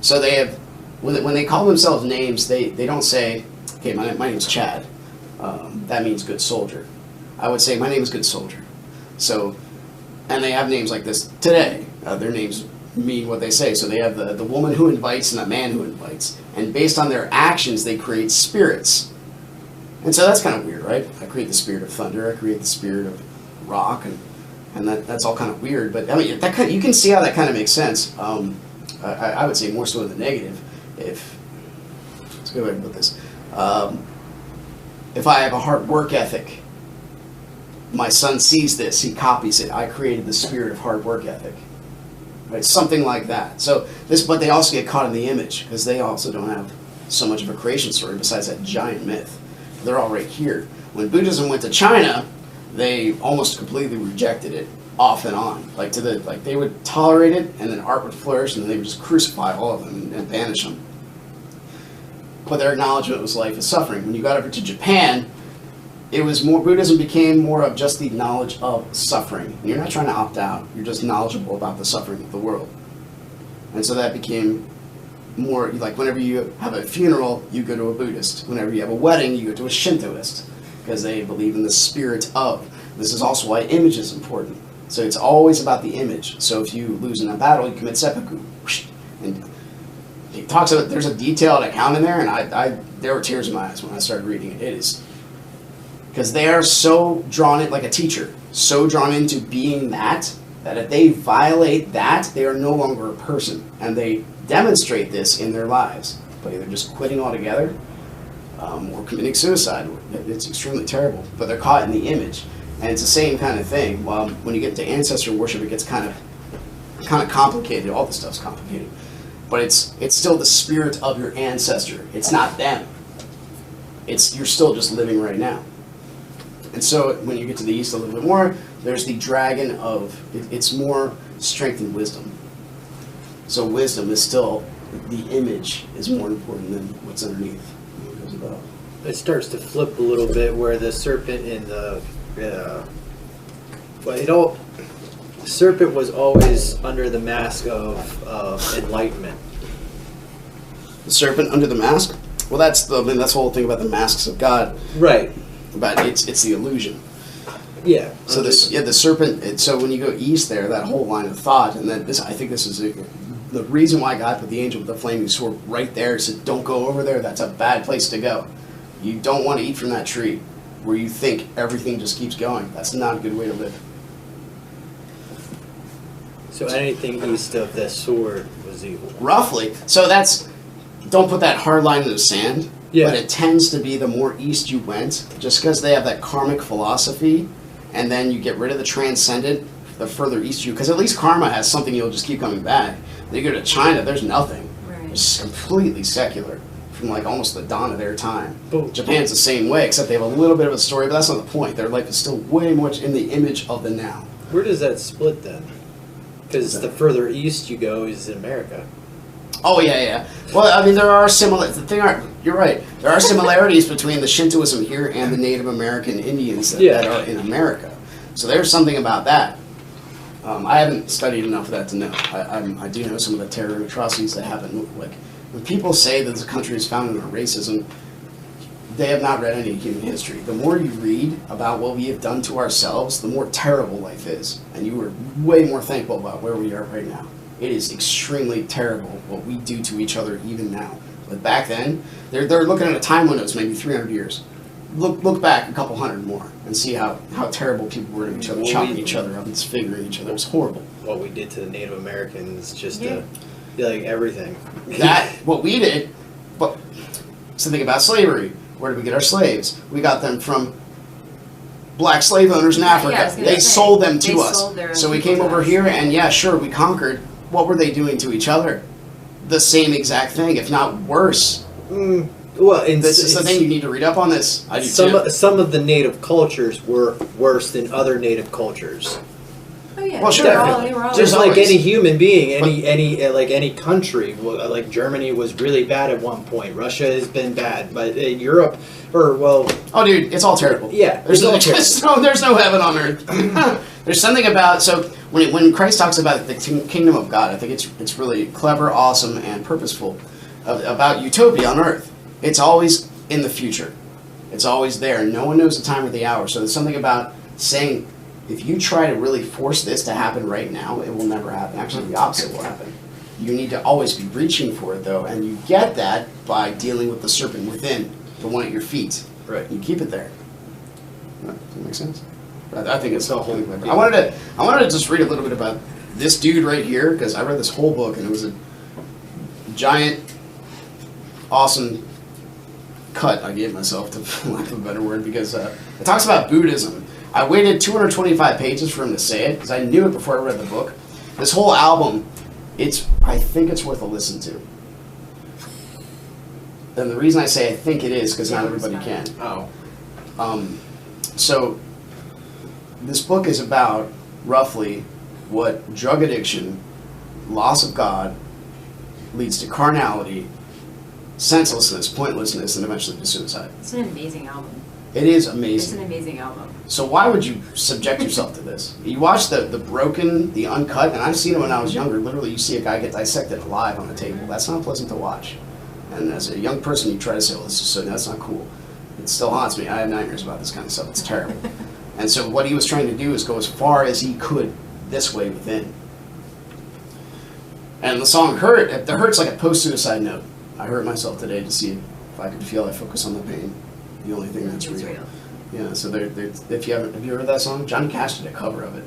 So they have, when they call themselves names, they don't say, okay, my name's Chad. That means good soldier. I would say my name is good soldier. So, and they have names like this today. Their names mean what they say. So they have the woman who invites and the man who invites. And based on their actions, they create spirits. And so that's kind of weird, right? I create the spirit of thunder. I create the spirit of rock, and that's all kind of weird. But I mean, you can see how that kind of makes sense. I would say more so in the negative. Let's go ahead and put this. If I have a hard work ethic, my son sees this, he copies it. I created the spirit of hard work ethic. Right? Something like that. So but they also get caught in the image because they also don't have so much of a creation story besides that giant myth. They're all right here. When Buddhism went to China, they almost completely rejected it off and on. Like they would tolerate it, and then art would flourish, and then they would just crucify all of them and banish them. But their acknowledgement was life is suffering. When you got over to Japan, it was more, Buddhism became more of just the knowledge of suffering. You're not trying to opt out. You're just knowledgeable about the suffering of the world. And so that became more like whenever you have a funeral, you go to a Buddhist. Whenever you have a wedding, you go to a Shintoist because they believe in the spirit of. This is also why image is important. So it's always about the image. So if you lose in a battle, you commit seppuku. And he talks about, there's a detailed account in there, and there were tears in my eyes when I started reading it. It is, because they are so drawn in, like a teacher, so drawn into being that if they violate that, they are no longer a person. And they demonstrate this in their lives by either just quitting altogether or committing suicide. It's extremely terrible, but they're caught in the image. And it's the same kind of thing. Well, when you get to ancestor worship, it gets kind of complicated. All this stuff's complicated. But it's still the spirit of your ancestor. It's not them. You're still just living right now. And so when you get to the east a little bit more, there's the dragon of, it's more strength and wisdom. So wisdom is still, the image is more important than what's underneath. It goes above. It starts to flip a little bit where the serpent and the serpent was always under the mask of enlightenment. The serpent under the mask? Well, that's the whole thing about the masks of God. Right. But it's the illusion. Yeah. So the serpent. So when you go east there, that whole line of thought, and then I think this is the reason why God put the angel with the flaming sword right there. He said, "Don't go over there. That's a bad place to go. You don't want to eat from that tree where you think everything just keeps going. That's not a good way to live." So anything east of the sword was evil. Roughly. So don't put that hard line in the sand. Yeah. But it tends to be the more east you went, just because they have that karmic philosophy, and then you get rid of the transcendent, the further east you, because at least karma has something you'll just keep coming back. Then you go to China, there's nothing. Right. It's completely secular, from like almost the dawn of their time. Boom. Japan's the same way, except they have a little bit of a story, but that's not the point. Their life is still way much in the image of the now. Where does that split then? Because the further east you go is in America. Oh yeah. Well, I mean, there are you're right. There are similarities between the Shintoism here and the Native American Indians that are in America. So there's something about that. I haven't studied enough of that to know. I do know some of the terror and atrocities that happen. Like when people say that this country is founded on racism, they have not read any human history. The more you read about what we have done to ourselves, the more terrible life is, and you are way more thankful about where we are right now. It is extremely terrible what we do to each other even now. But back then, they're looking at a time window that's maybe 300 years. Look back a couple hundred more and see how terrible people were to each other, chopping each other up and disfiguring each other. It was horrible. What we did to the Native Americans, just like everything. What we did, but so think about slavery. Where did we get our slaves? We got them from black slave owners in Africa. They sold them to us. So we came over here and we conquered. What were they doing to each other? The same exact thing, if not worse. Well, this is the thing, you need to read up on this. I do some of the native cultures were worse than other native cultures. Oh yeah. Well, sure. They were all Just There's like always- any human being, any country, like Germany was really bad at one point. Russia has been bad, but Europe, Oh, dude, it's all terrible. Yeah, there's it's all terrible. there's no heaven on earth. There's something about when Christ talks about the kingdom of God, I think it's really clever, awesome, and purposeful about utopia on earth. It's always in the future. It's always there. No one knows the time or the hour. So there's something about saying, if you try to really force this to happen right now, it will never happen. Actually, the opposite will happen. You need to always be reaching for it, though, and you get that by dealing with the serpent within, the one at your feet. Right. You keep it there. Does that make sense? I think it's The whole whole- clever. yeah. I wanted to just read a little bit about this dude right here, because I read this whole book, and it was a giant, awesome cut I gave myself, to lack of a better word, because it talks about Buddhism. I waited 225 pages for him to say it, because I knew it before I read the book. This whole album, I think it's worth a listen to. And the reason I say I think it is, because not everybody can. So, this book is about, roughly, what drug addiction, loss of God, leads to carnality, senselessness, pointlessness, and eventually to suicide. It's an amazing album. It is It's amazing. an amazing album. So why would you subject yourself to this? You watch the broken, the uncut, and I've seen it when I was younger. Literally, you see a guy get dissected alive on a table. That's not pleasant to watch. And as a young person, you try to say, well, this is so, that's not cool. It still haunts me. I have nightmares about this kind of stuff. It's terrible. And so what he was trying to do is go as far as he could this way within. And the song Hurt, it hurts like a post-suicide note. I hurt myself today to see if I could feel I focus on the pain. The only thing that's It's real. real. Yeah, so if you have you heard that song? Johnny Cash did a cover of it.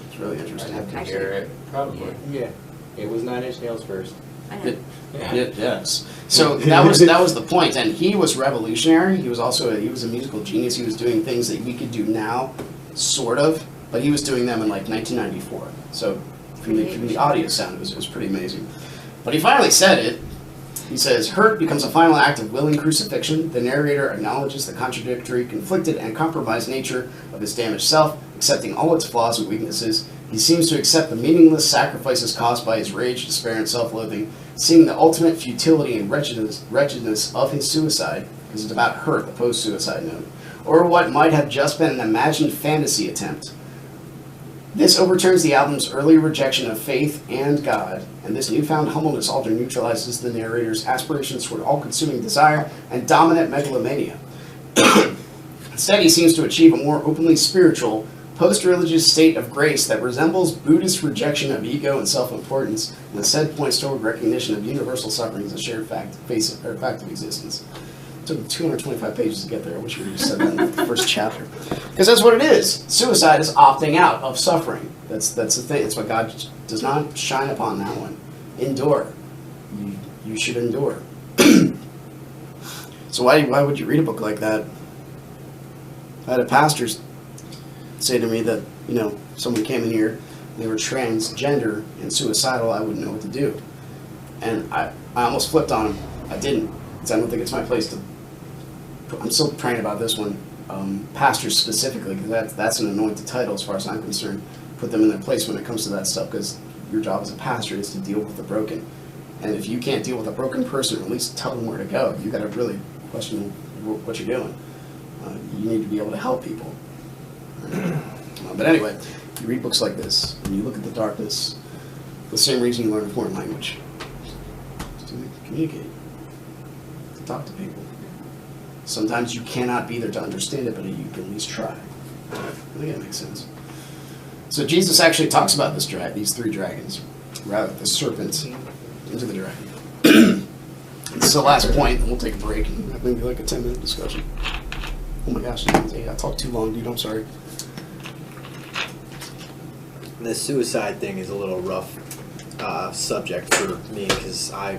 It's really I'd interesting. have to hear it, probably. Yeah, it was 9 Inch Nails first. I know. Yes. So that was the point, and he was revolutionary. He was also he was a musical genius. He was doing things that we could do now, sort of, but he was doing them in like 1994. So from the audio sound, it was pretty amazing. But he finally said it. He says, "Hurt becomes a final act of willing crucifixion. The narrator acknowledges the contradictory, conflicted, and compromised nature of his damaged self, accepting all its flaws and weaknesses. He seems to accept the meaningless sacrifices caused by his rage, despair, and self-loathing, seeing the ultimate futility and wretchedness of his suicide," because it's about hurt, the post-suicide note, "or what might have just been an imagined fantasy attempt. This overturns the album's early rejection of faith and God, and this newfound humbleness also neutralizes the narrator's aspirations toward all-consuming desire and dominant megalomania. Instead, he seems to achieve a more openly spiritual, post-religious state of grace that resembles Buddhist rejection of ego and self-importance, and instead points toward recognition of universal suffering as a shared fact of existence." It took 225 pages to get there. I wish we just said that in the first chapter. Because that's what it is. Suicide is opting out of suffering. That's the thing. That's what God does not shine upon that one. Endure. You should endure. So why would you read a book like that? I had a pastor say to me that, someone came in here, they were transgender and suicidal, I wouldn't know what to do. And I almost flipped on him. I didn't, because I don't think it's my place to. I'm still praying about this one. Pastors specifically, because that's an anointed title as far as I'm concerned. Put them in their place when it comes to that stuff, because your job as a pastor is to deal with the broken. And if you can't deal with a broken person, or at least tell them where to go, you got to really question what you're doing. You need to be able to help people. But anyway, you read books like this, and you look at the darkness, the same reason you learn a foreign language. To communicate, to talk to people. Sometimes you cannot be there to understand it, but you can at least try. I think that makes sense. So Jesus actually talks about these three dragons, rather the serpent into the dragon. This is the last point, and we'll take a break, and maybe like a 10-minute discussion. Oh my gosh, I talked too long, dude, I'm sorry. The suicide thing is a little rough subject for me, because I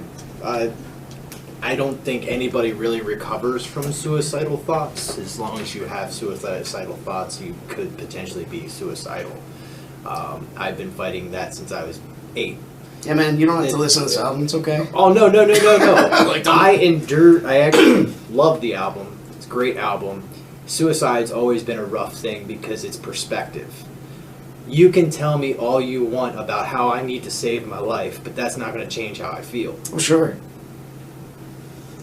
don't think anybody really recovers from suicidal thoughts. As long as you have suicidal thoughts, you could potentially be suicidal. I've been fighting that since I was 8. Yeah, man, you don't have to listen to this album, it's okay. Oh, no. Like, I actually love the album. It's a great album. Suicide's always been a rough thing because it's perspective. You can tell me all you want about how I need to save my life, but that's not going to change how I feel. Oh, sure.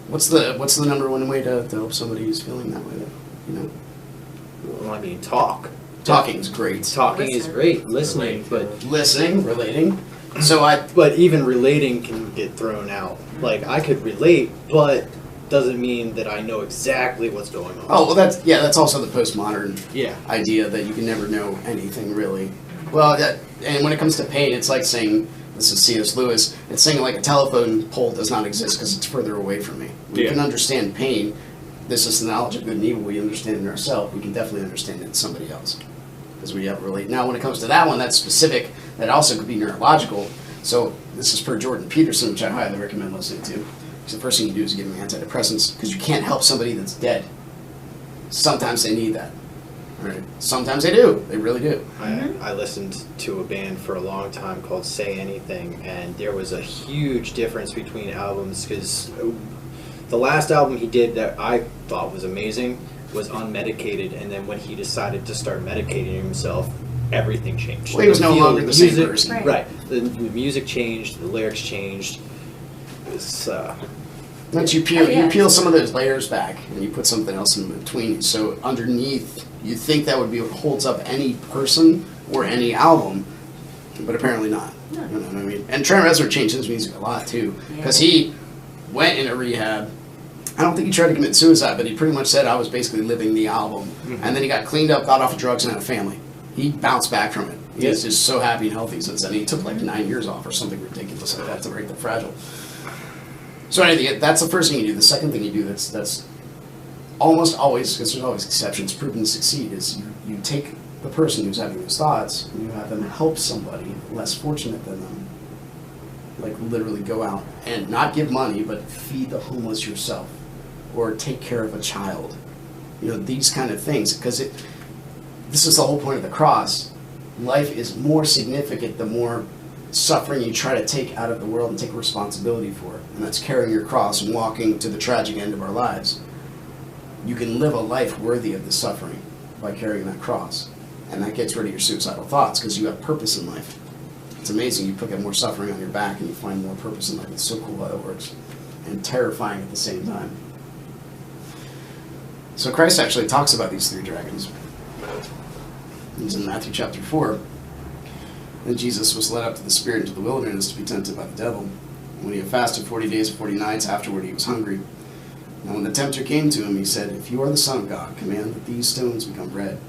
What's the number one way to help somebody who's feeling that way? You know, Well, I mean, talk. talking is great. Talking is great. Listening, but Listening, relating. but even relating can get thrown out. Like, I could relate, but doesn't mean that I know exactly what's going on. Oh, well, that's also the postmodern Yeah. idea that you can never know anything really. Well, and when it comes to pain, it's like saying, this is C.S. Lewis, it's saying like a telephone pole does not exist because it's further away from me. We can understand pain. This is the knowledge of good and evil we understand in ourselves. We can definitely understand it in somebody else because we have to relate. Now, when it comes to that one, that's specific. That also could be neurological. So this is per Jordan Peterson, which I highly recommend listening to. So the first thing you do is give them antidepressants because you can't help somebody that's dead. Sometimes they need that. Right? Sometimes they do. They really do. I listened to a band for a long time called Say Anything, and there was a huge difference between albums because the last album he did that I thought was amazing was unmedicated, and then when he decided to start medicating himself, everything changed. Well, he was no longer the same person. Right. The music changed, the lyrics changed. It's, Once you peel some of those layers back and you put something else in between. So underneath, you think that would be what holds up any person or any album, but apparently not. No. You know what I mean? And Trent Reznor changed his music a lot too, because he went into rehab. I don't think he tried to commit suicide, but he pretty much said I was basically living the album. Mm-hmm. And then he got cleaned up, got off of drugs, and had a family. He bounced back from it. He is just so happy and healthy since then. He took like 9 years off or something ridiculous like that to break the fragile. So anyway, that's the first thing you do. The second thing you do that's almost always, because there's always exceptions, proven to succeed, is you take the person who's having those thoughts and you have them help somebody less fortunate than them. Like literally go out and not give money, but feed the homeless yourself or take care of a child. You know, these kind of things. Because this is the whole point of the cross. Life is more significant the more suffering you try to take out of the world and take responsibility for it. And that's carrying your cross and walking to the tragic end of our lives. You can live a life worthy of the suffering by carrying that cross. And that gets rid of your suicidal thoughts because you have purpose in life. It's amazing. You put more suffering on your back and you find more purpose in life. It's so cool how that works. And terrifying at the same time. So Christ actually talks about these 3 dragons. He's in Matthew chapter 4. Then Jesus was led up to the Spirit into the wilderness to be tempted by the devil. When he had fasted 40 days and 40 nights, afterward he was hungry. Now when the tempter came to him, he said, "If you are the Son of God, command that these stones become bread."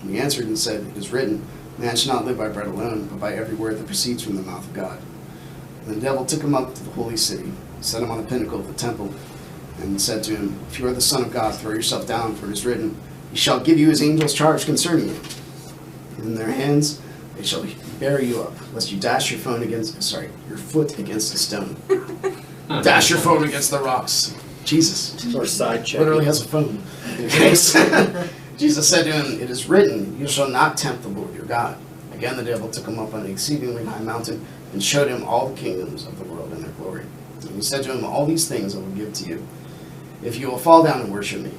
And he answered and said, "It is written, man shall not live by bread alone, but by every word that proceeds from the mouth of God." And the devil took him up to the holy city, set him on the pinnacle of the temple, and said to him, "If you are the Son of God, throw yourself down, for it is written, he shall give you his angels charge concerning you. And in their hands they shall bear you up, lest you dash your foot against a stone." Dash your phone against the rocks. Jesus. or side check. Literally has a phone. Jesus said to him, "It is written, you shall not tempt the Lord your God." Again the devil took him up on an exceedingly high mountain and showed him all the kingdoms of the world and their glory. And he said to him, "All these things I will give to you, if you will fall down and worship me."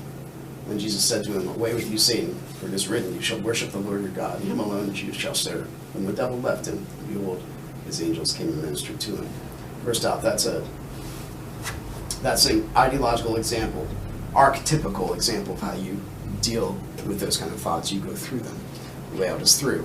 Then Jesus said to him, "Away with you, Satan, for it is written, you shall worship the Lord your God, and him alone you shall serve." When the devil left him, behold, his angels came and ministered to him. First off, that's an ideological example, archetypical example of how you deal with those kind of thoughts. You go through them. The way out is through.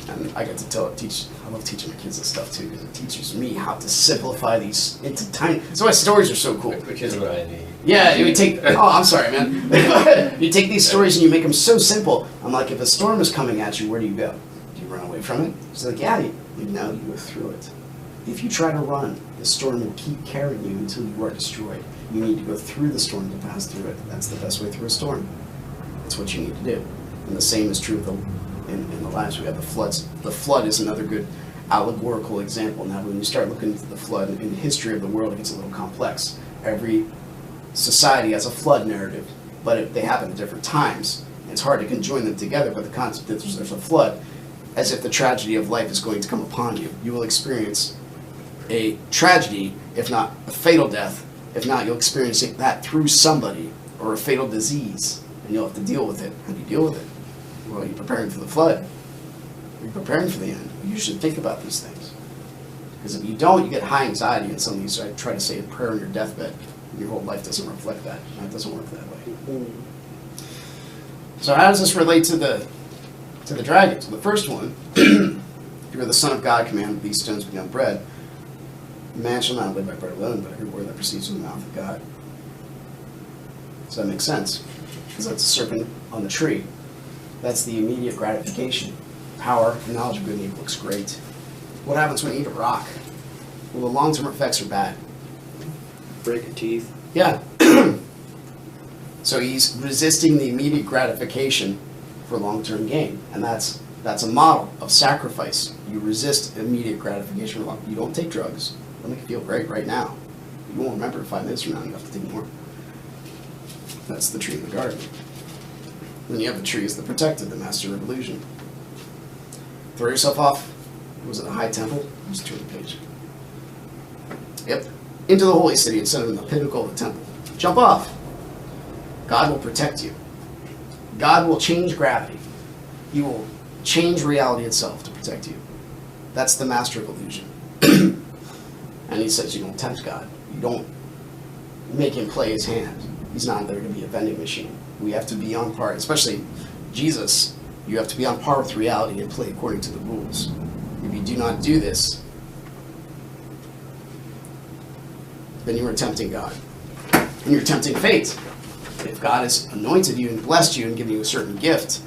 And I get to I love teaching my kids this stuff too, because it teaches me how to simplify these into tiny. That's why stories are so cool. Which is what I need. Yeah, you take. Oh, I'm sorry, man. You take these stories and you make them so simple. I'm like, if a storm is coming at you, where do you go? Do you run away from it? She's like, yeah. You go through it. If you try to run, the storm will keep carrying you until you are destroyed. You need to go through the storm to pass through it. That's the best way through a storm. That's what you need to do. And the same is true in the lives we have the floods. The flood is another good allegorical example. Now, when you start looking into the flood in the history of the world, it gets a little complex. Every society has a flood narrative, but they happen at different times. It's hard to conjoin them together, but the concept that there's a flood, as if the tragedy of life is going to come upon you. You will experience a tragedy, if not a fatal death. If not, you'll experience that through somebody, or a fatal disease, and you'll have to deal with it. How do you deal with it? Well, you're preparing for the flood. Are you preparing for the end? You should think about these things. Because if you don't, you get high anxiety, and some of these try to say a prayer on your deathbed. Your whole life doesn't reflect that. It doesn't work that way. So how does this relate to the dragon? So the first one, you are the Son of God, command these stones become bread. Man shall not live by bread alone, but every word that proceeds from the mouth of God. Does that make sense? Because that's a serpent on the tree. That's the immediate gratification. Power, knowledge of good and evil looks great. What happens when you eat a rock? Well, the long-term effects are bad. Break your teeth. Yeah. So he's resisting the immediate gratification for long-term gain. And that's a model of sacrifice. You resist immediate gratification. You don't take drugs. It'll make you feel great right now. You won't remember 5 minutes from now. You have to take more. That's the tree in the garden. Then you have the tree as the protected, the master of illusion. Throw yourself off. Was it a high temple? Just turn the page. Yep. Into the holy city instead of in the pinnacle of the temple. Jump off. God will protect you. God will change gravity. He will change reality itself to protect you. That's the master of illusion. And he says you don't tempt God. You don't make him play his hand. He's not there to be a vending machine. We have to be on par, especially Jesus. You have to be on par with reality and play according to the rules. If you do not do this, then you are tempting God. And you're tempting fate. If God has anointed you and blessed you and given you a certain gift,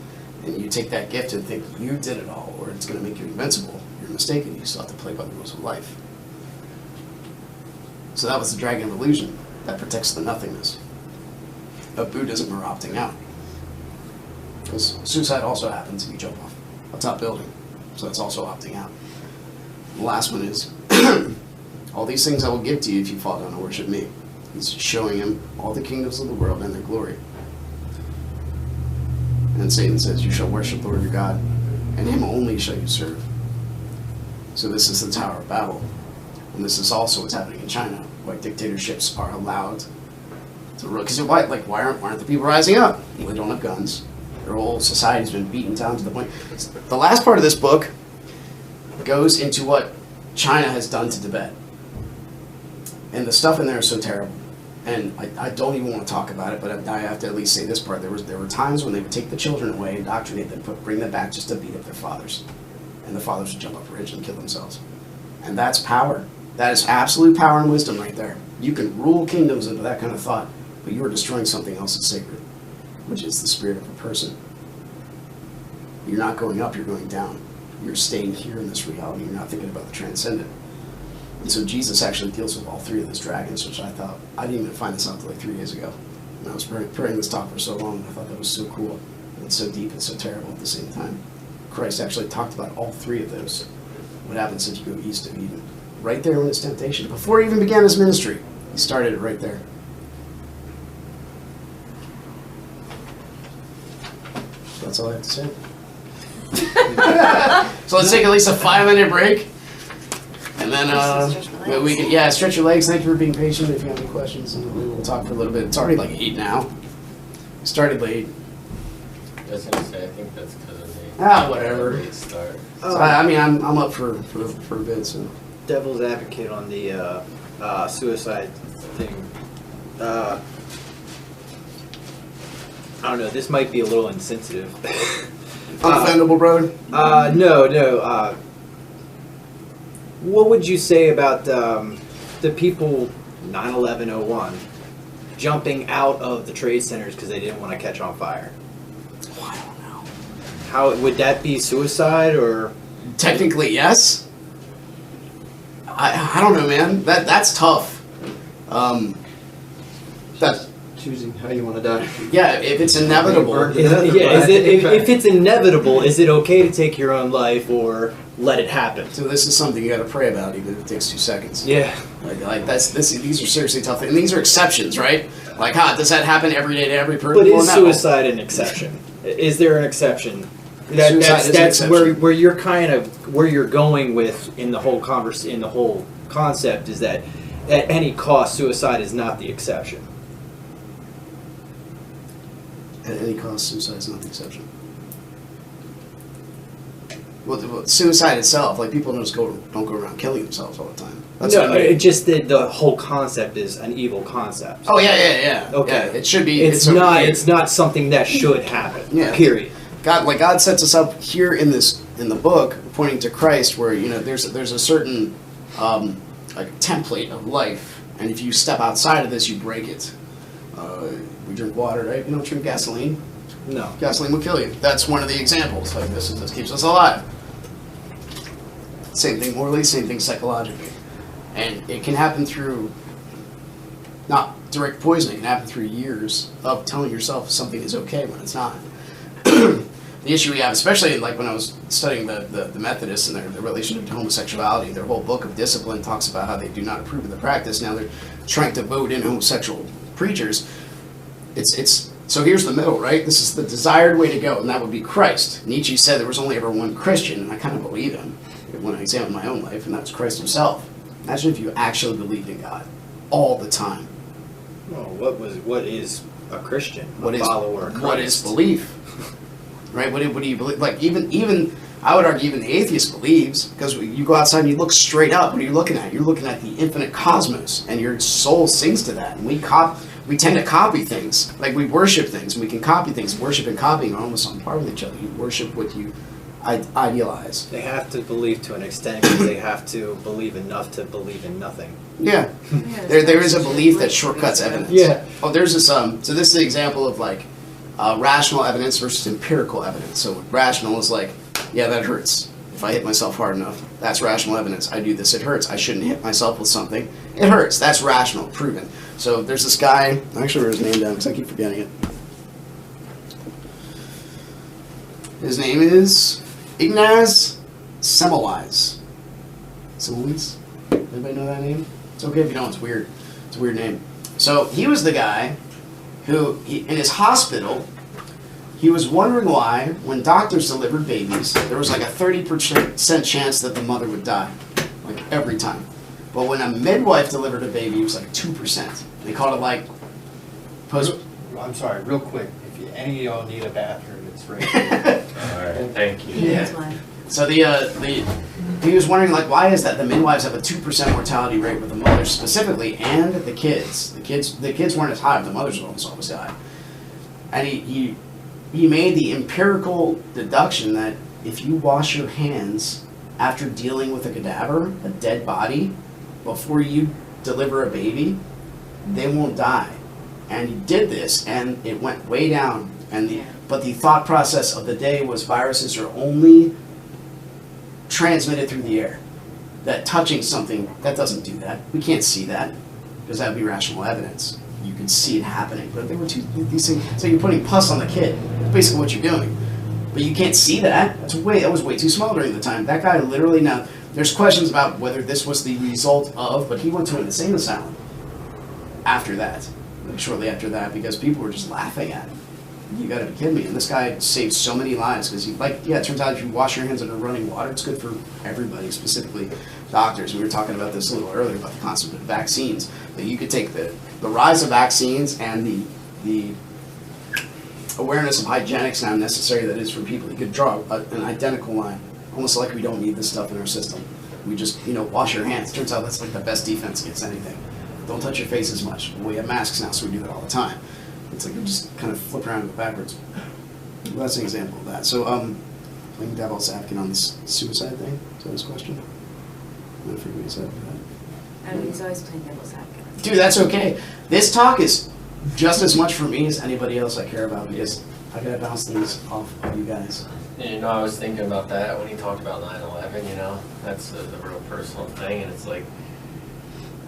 and you take that gift and think you did it all, or it's going to make you invincible, you're mistaken. You still have to play by the rules of life. So that was the dragon of illusion. That protects the nothingness of Buddhism or opting out. Because suicide also happens if you jump off a top building. So that's also opting out. The last one is, all these things I will give to you if you fall down and worship me. He's showing him all the kingdoms of the world and their glory. And Satan says, you shall worship the Lord your God, and him only shall you serve. So this is the Tower of Babel. And this is also what's happening in China. Why dictatorships are allowed to rule. Because why aren't the people rising up? Well, they don't have guns. Their whole society's been beaten down to the point. The last part of this book goes into what China has done to Tibet. And the stuff in there is so terrible. And I don't even want to talk about it, but I have to at least say this part. There were times when they would take the children away, indoctrinate them, bring them back just to beat up their fathers. And the fathers would jump off a ridge and kill themselves. And that's power. That is absolute power and wisdom right there. You can rule kingdoms into that kind of thought, but you are destroying something else that's sacred, which is the spirit of a person. You're not going up, you're going down. You're staying here in this reality. You're not thinking about the transcendent. And so Jesus actually deals with all three of those dragons, which I didn't even find this out until like 3 days ago. And I was preparing this talk for so long, and I thought that was so cool. And so deep and so terrible at the same time. Christ actually talked about all three of those. What happens if you go east of Eden? Right there in his temptation. Before he even began his ministry, he started it right there. So that's all I have to say. So let's take at least a 5-minute break. And then we can, stretch your legs. Thank you for being patient. If you have any questions, and we will talk for a little bit. It's already like 8 now. We started late. I was going to say, I think that's because of the whatever. late start. So I'm up for a bit. So Devil's advocate on the suicide thing. I don't know. This might be a little insensitive. Unoffendable, brother. No. What would you say about the people 9/11/01 jumping out of the trade centers because they didn't want to catch on fire? Oh, I don't know. How would that be suicide or? Technically, yes. I don't know, man. That's tough. That's choosing how you want to die. yeah. If it's inevitable, If it's inevitable, is it okay to take your own life or let it happen? so this is something you got to pray about, even if it takes 2 seconds. Yeah. Like these are seriously tough things, and these are exceptions, right? Like, does that happen every day to every person? But Well, is no. suicide an exception? Is there an exception? That's an exception. where you're kind of where you're going with in the whole concept is that at any cost, suicide is not the exception. At any cost, suicide is not the exception. Well, suicide itself, like people don't go around killing themselves all the time. That's No, what I mean. it just the whole concept is an evil concept. Oh yeah. Okay. Yeah, it should be. It's not something that should happen. Yeah. Period. God sets us up here in the book, pointing to Christ, where there's a certain like template of life, and if you step outside of this, you break it. We drink water, right? You don't drink gasoline. No. Gasoline will kill you. That's one of the examples. Like this keeps us alive. Same thing morally, same thing psychologically. And it can happen through not direct poisoning, it can happen through years of telling yourself something is okay when it's not. The issue we have, especially like when I was studying the Methodists and their relationship to homosexuality, their whole book of discipline talks about how they do not approve of the practice. Now they're trying to vote in homosexual preachers. So here's the middle, right? This is the desired way to go, and that would be Christ. Nietzsche said there was only ever one Christian, and I kind of believe him when I examine my own life, and that was Christ himself. Imagine if you actually believed in God all the time. Well, what is a Christian? What A is follower of Christ? what is belief? Right? What do you believe? Like even I would argue even the atheist believes, because you go outside and you look straight up. What are you looking at? You're looking at the infinite cosmos, and your soul sings to that. And we tend to copy things. Like we worship things, and we can copy things. Worship and copying are almost on par with each other. You worship what you idealize. They have to believe to an extent because they have to believe enough to believe in nothing. Yeah. There is a belief that shortcuts evidence. Yeah. Oh, there's this so this is the example of like rational evidence versus empirical evidence. So rational is like, yeah, that hurts. If I hit myself hard enough, that's rational evidence. I do this, it hurts. I shouldn't hit myself with something. It hurts. That's rational, proven. So there's this guy, I actually wrote his name down because I keep forgetting it. His name is Ignaz Semmelweis. Semmelweis? Anybody know that name? It's okay if you don't, it's weird. It's a weird name. So he was the guy who, in his hospital, he was wondering why, when doctors delivered babies, there was like a 30% chance that the mother would die. Like every time. But when a midwife delivered a baby, it was like 2%. They called it like I'm sorry, real quick. If any of y'all need a bathroom, it's right here. All right, thank you. Yeah. That's why. So he was wondering like why is that the midwives have a 2% mortality rate with the mothers specifically and the kids. The kids weren't as high, but the mothers would almost always die. And he made the empirical deduction that if you wash your hands after dealing with a cadaver, a dead body, before you deliver a baby, they won't die. And he did this, and it went way down. But the thought process of the day was viruses are only transmitted through the air. That touching something, that doesn't do that. We can't see that, because that would be rational evidence. You can see it happening. But they were these things, so you're putting pus on the kid. That's basically what you're doing. But you can't see that. That was way too small during the time. That guy literally, now, there's questions about whether this was the result of, but he went to an insane asylum after that, like shortly after that, because people were just laughing at him. You gotta be kidding me. And this guy saved so many lives because it turns out if you wash your hands under running water, it's good for everybody, specifically doctors. We were talking about this a little earlier about the concept of vaccines. That you could take the rise of vaccines and the awareness of hygienics now necessary that is for people. You could draw an identical line, almost like we don't need this stuff in our system. We just, wash your hands. Turns out that's like the best defense against anything. Don't touch your face as much. Well, we have masks now, so we do that all the time. It's like we just kind of flip around and go backwards. Well, that's an example of that. So, playing devil's advocate on this suicide thing. Is that his question? I'm gonna forget what he said for that. I mean, he's always playing devil's advocate. Dude, that's okay. This talk is just as much for me as anybody else I care about because I gotta bounce things off of you guys. I was thinking about that when he talked about 9/11, that's the real personal thing, and it's like,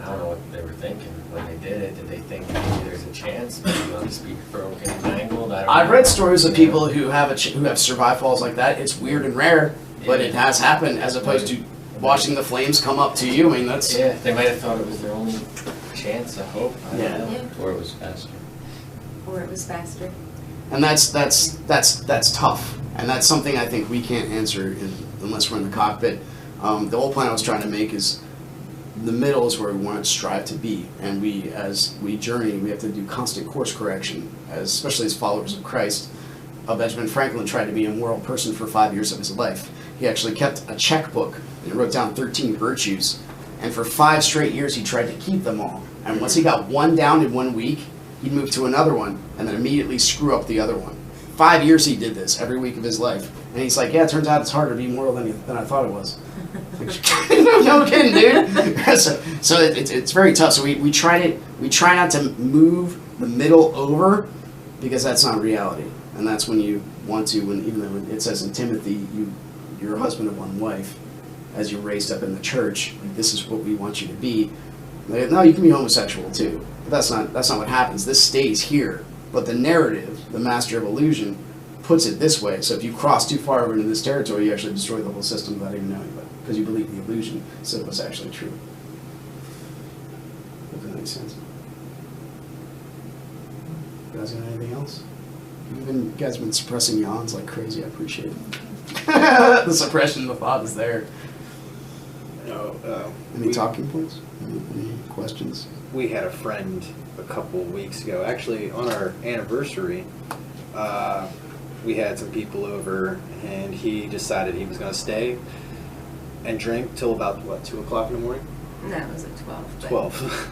I don't know what they were thinking when they did it. Did they think maybe there's a chance, maybe they'll just be broken, mangled? I don't know. I've read stories of people who have survived falls like that. It's weird and rare, but it has happened as opposed to watching the flames come up to you. I mean, that's... Yeah, they might have thought it was their only chance of hope. I don't Yeah. know. Yeah. Or it was faster. Or it was faster. And that's tough. And that's something I think we can't answer unless we're in the cockpit. The whole point I was trying to make is the middle is where we want to strive to be. And as we journey, we have to do constant course correction, especially as followers of Christ. Benjamin Franklin tried to be a moral person for 5 years of his life. he actually kept a checkbook and wrote down 13 virtues. And for 5 straight years, he tried to keep them all. And once he got one down in 1 week, he'd move to another one and then immediately screw up the other one. 5 years he did this every week of his life. And he's like, yeah, it turns out it's harder to be moral than I thought it was. No kidding, dude. so it's very tough. So we try not to move the middle over, because that's not reality. And that's when you want to, even though it says in Timothy, you're a husband of one wife, as you're raised up in the church, like, this is what we want you to be. Like, no, you can be homosexual too. But that's not what happens. This stays here. But the narrative, the master of illusion, puts it this way. So if you cross too far over into this territory, you actually destroy the whole system without even knowing about it, because you believe the illusion instead of what's actually true. Does that make sense? You guys got anything else? You guys have been suppressing yawns like crazy. I appreciate it. The suppression of the thought is there. Any talking points? Any questions? We had a friend a couple weeks ago, actually on our anniversary. We had some people over, and he decided he was going to stay and drink till about, what, 2 o'clock in the morning? No, it was at 12. But 12.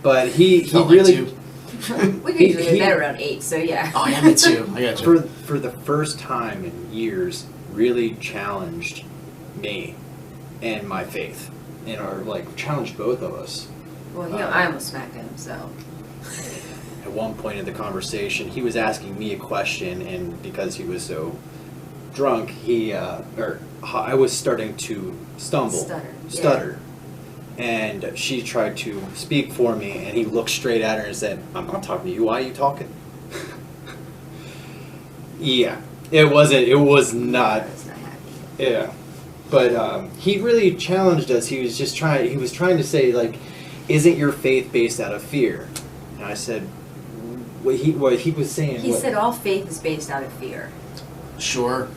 But he Felt really... Like 2. we could usually be bed around 8, so yeah. Oh yeah, me too. I got you. For the first time in years, really challenged me and my faith, and challenged both of us. Well, I almost smacked him, so. At one point in the conversation, he was asking me a question, and because he was so drunk, I was starting to stutter. And she tried to speak for me, and he looked straight at her and said, "I'm not talking to you. Why are you talking?" Yeah, it was not. I was not happy. Yeah, but he really challenged us. He was trying to say, like, isn't your faith based out of fear? And I said, what he was saying. He said all faith is based out of fear. Sure.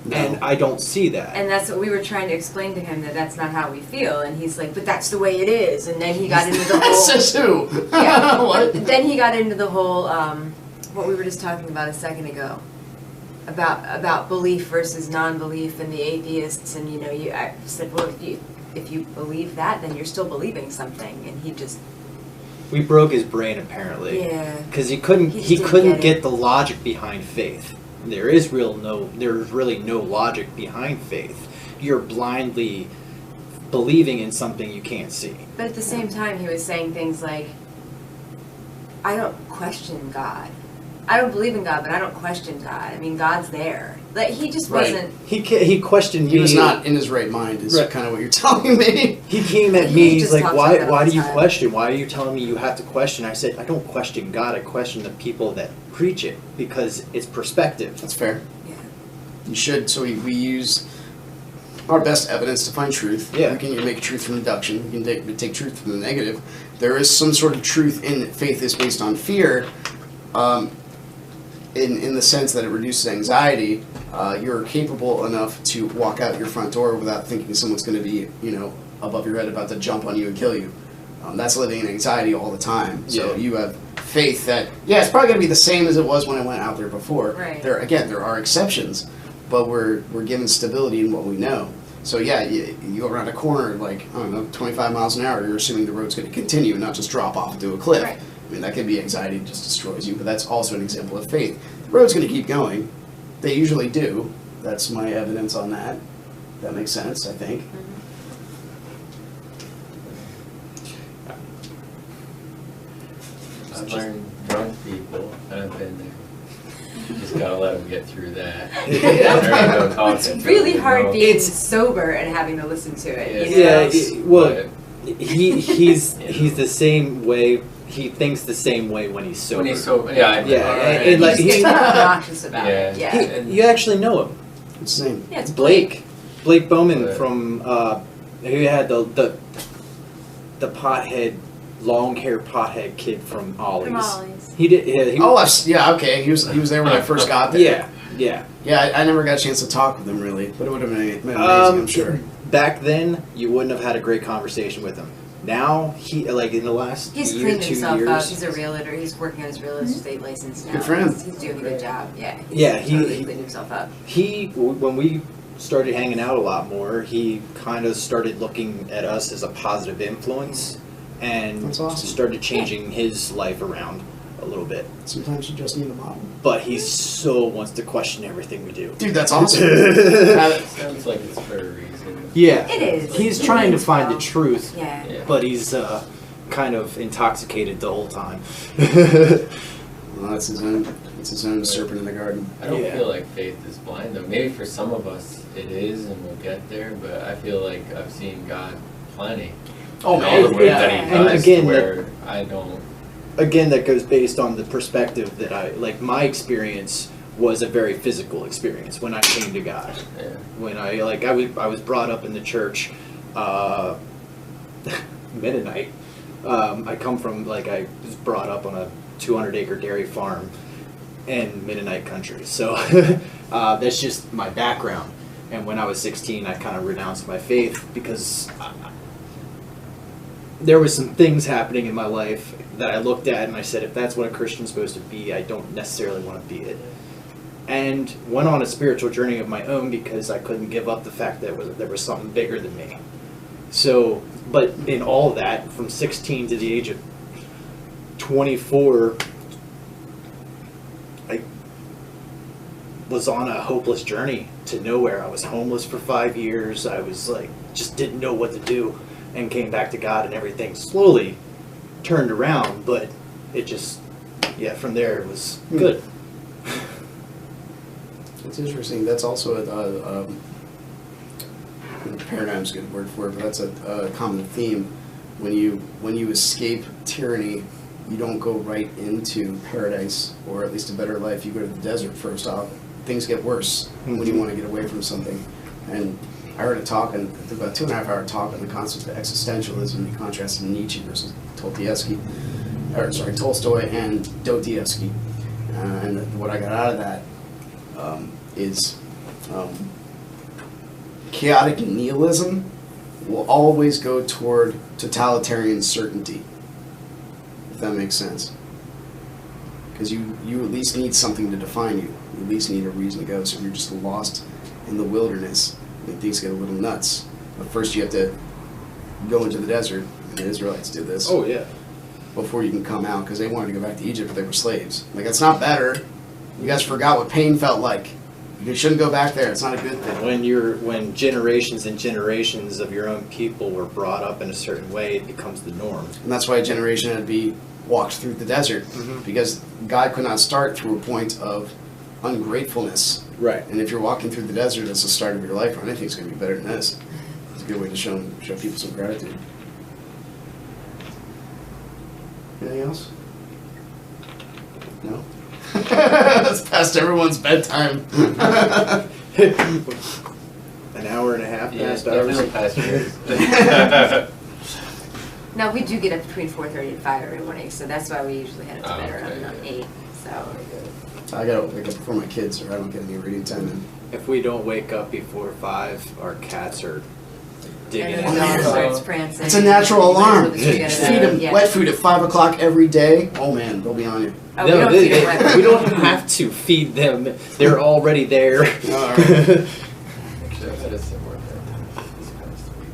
No. And I don't see that. And that's what we were trying to explain to him, that's not how we feel. And he's like, but that's the way it is. And then he got into the whole... Says who? Yeah. What? Then he got into the whole, what we were just talking about a second ago. About belief versus non-belief and the atheists. And, I said, well, if you believe that, then you're still believing something. And he just... We broke his brain, apparently. Yeah. Because he couldn't get the logic behind faith. There's really no logic behind faith. You're blindly believing in something you can't see. But at the same time, he was saying things like, I don't question God. I don't believe in God, but I don't question God. I mean, God's there. Like, he just wasn't... He questioned me. He was not in his right mind, is kind of what you're telling me. He came at me, he's like, why do you time. question? Why are you telling me you have to question? I said, I don't question God, I question the people that preach it, because it's perspective. That's fair. Yeah. You should. So we use our best evidence to find truth. Yeah. We can make truth from deduction. We can take truth from the negative. There is some sort of truth in faith is based on fear. In the sense that it reduces anxiety, you're capable enough to walk out your front door without thinking someone's going to be, above your head about to jump on you and kill you. That's living in anxiety all the time. So you have faith that, it's probably going to be the same as it was when I went out there before. Right. There are exceptions, but we're given stability in what we know. So you go around a corner like, 25 miles an hour, you're assuming the road's going to continue and not just drop off into a cliff. Right. I mean, that could be anxiety, it just destroys you, but that's also an example of faith. The road's going to keep going. They usually do. That's my evidence on that. That makes sense, I think. I've learned drunk people, and I've been there. You just gotta let them get through that. It's really hard being sober and having to listen to it. He's the same way. He thinks the same way when he's sober. When he's sober, and like he's obnoxious about it. Yeah. You actually know him. What's his name? Yeah, it's Blake Bowman from who had the pothead, long hair pothead kid from Ollie's. From Ollie's. He did. Okay. He was there when I first got there. Yeah. I never got a chance to talk with him really, but it would have been amazing. I'm sure. Back then, you wouldn't have had a great conversation with him. Now, in the last he's year, cleaned 2 himself years, up. He's a realtor. He's working on his real estate license now. Good for him. He's doing a good job. Yeah. Yeah, He's totally cleaned himself up. When we started hanging out a lot more, he kind of started looking at us as a positive influence, and That's awesome. started changing his life around a little bit. Sometimes you just need a model. But he so wants to question everything we do. Dude, that's awesome. Sounds like it's for a reason. Yeah, It is. He's It trying to means find well. the truth, Yeah. Yeah. but he's kind of intoxicated the whole time. Well, that's his own serpent in the garden. I don't Yeah. feel like faith is blind though. Maybe for some of us it is, and we'll get there. But I feel like I've seen God plenty. Oh, in man, all the ways yeah. that He And does, again, where I don't. Again, that goes based on the perspective that my experience was a very physical experience when I came to God. Yeah. When I was brought up in the church, Mennonite. I come from, I was brought up on a 200-acre dairy farm in Mennonite country. So that's just my background. And when I was 16, I kind of renounced my faith because there was some things happening in my life that I looked at and I said, if that's what a Christian's supposed to be, I don't necessarily want to be it. And went on a spiritual journey of my own because I couldn't give up the fact that there was something bigger than me. So, but in all of that, from 16 to the age of 24, I was on a hopeless journey to nowhere. I was homeless for 5 years. I was just didn't know what to do, and came back to God, and everything slowly turned around, but it just, from there it was good. It's interesting. That's also a paradigm's a good word for it, but that's a common theme. When you escape tyranny, you don't go right into paradise, or at least a better life. You go to the desert first off. Things get worse when you want to get away from something. And I heard a talk, about 2.5 hour talk on the concept of existentialism. He contrasted Nietzsche versus Tolstoy and Dostoevsky. And what I got out of that is chaotic nihilism will always go toward totalitarian certainty, if that makes sense. Because you at least need something to define you. You at least need a reason to go. So if you're just lost in the wilderness, then things get a little nuts. But first you have to go into the desert. The Israelites did this. Oh yeah. Before you can come out, because they wanted to go back to Egypt, but they were slaves. It's not better. You guys forgot what pain felt like. You shouldn't go back there. It's not a good thing. When generations and generations of your own people were brought up in a certain way, it becomes the norm. And that's why a generation had to be walked through the desert, because God could not start through a point of ungratefulness. Right. And if you're walking through the desert as the start of your life, anything's going to be better than this. It's a good way to show people some gratitude. Anything else? No? That's past everyone's bedtime. An hour and a half Yeah, past hours. definitely past yours. No, we do get up between 4:30 and 5 every morning, so that's why we usually head up to Oh, bed okay, around yeah. 8. So I gotta wake up before my kids, or I don't get any reading time in. If we don't wake up before 5, our cats are digging and in. then the dog Oh. starts prancing. It's a natural alarm. Feed Feed them wet food at 5 o'clock every day. Oh man, they'll be on you. Oh, No, we don't feed them wet food. we don't have to feed them. They're already there. All right. Actually, I've had a similar thing this past week.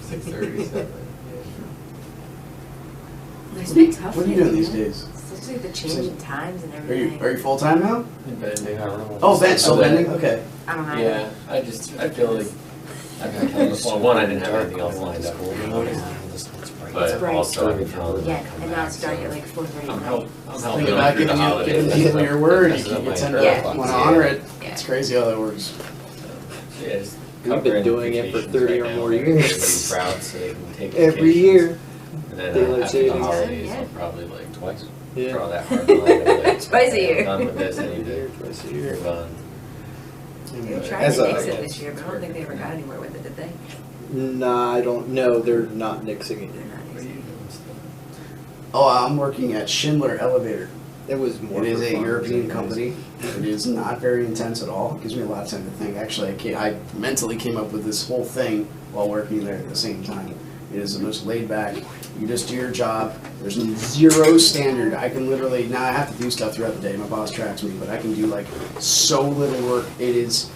6:37. It's been tough. What are you doing these days? Especially the change in times and Are everything. you full time now? Bending, I don't know. Oh, still bending. Okay. I don't know. Yeah, I feel like I've been telling well, one, I didn't have anything else lined up, but It's bright. also I've been telling them Yeah, to come and now back, it's dark so at like 4:30 I'm at helping night. Think them about through the giving holidays. people your word. You Messes up my tend Yeah. to want to honor it. Yeah. It's crazy how that works. Yeah, just We've been covering doing it for vacations 30 right or now, more make years. everybody proud so they can take Every vacations. year. And then Daylight after the savings. holidays, Yeah. I'll probably twice. Yeah. Draw that hard line. Like, Twice a year. I'm done with this, I need to Twice a move year. on. They were trying As to a- nix it this year, but I don't think they ever got anywhere with it, did they? Nah, I don't know. They're not nixing it. They're not What are you nixing doing still? Oh, I'm working at Schindler Elevator. It was more. It is for a fun. European company. It is not very intense at all. It gives me a lot of time to think. Actually, I mentally came up with this whole thing while working there at the same time. It is the most laid back. You just do your job. There's zero standard. I can literally, now I have to do stuff throughout the day. My boss tracks me, but I can do so little work. It is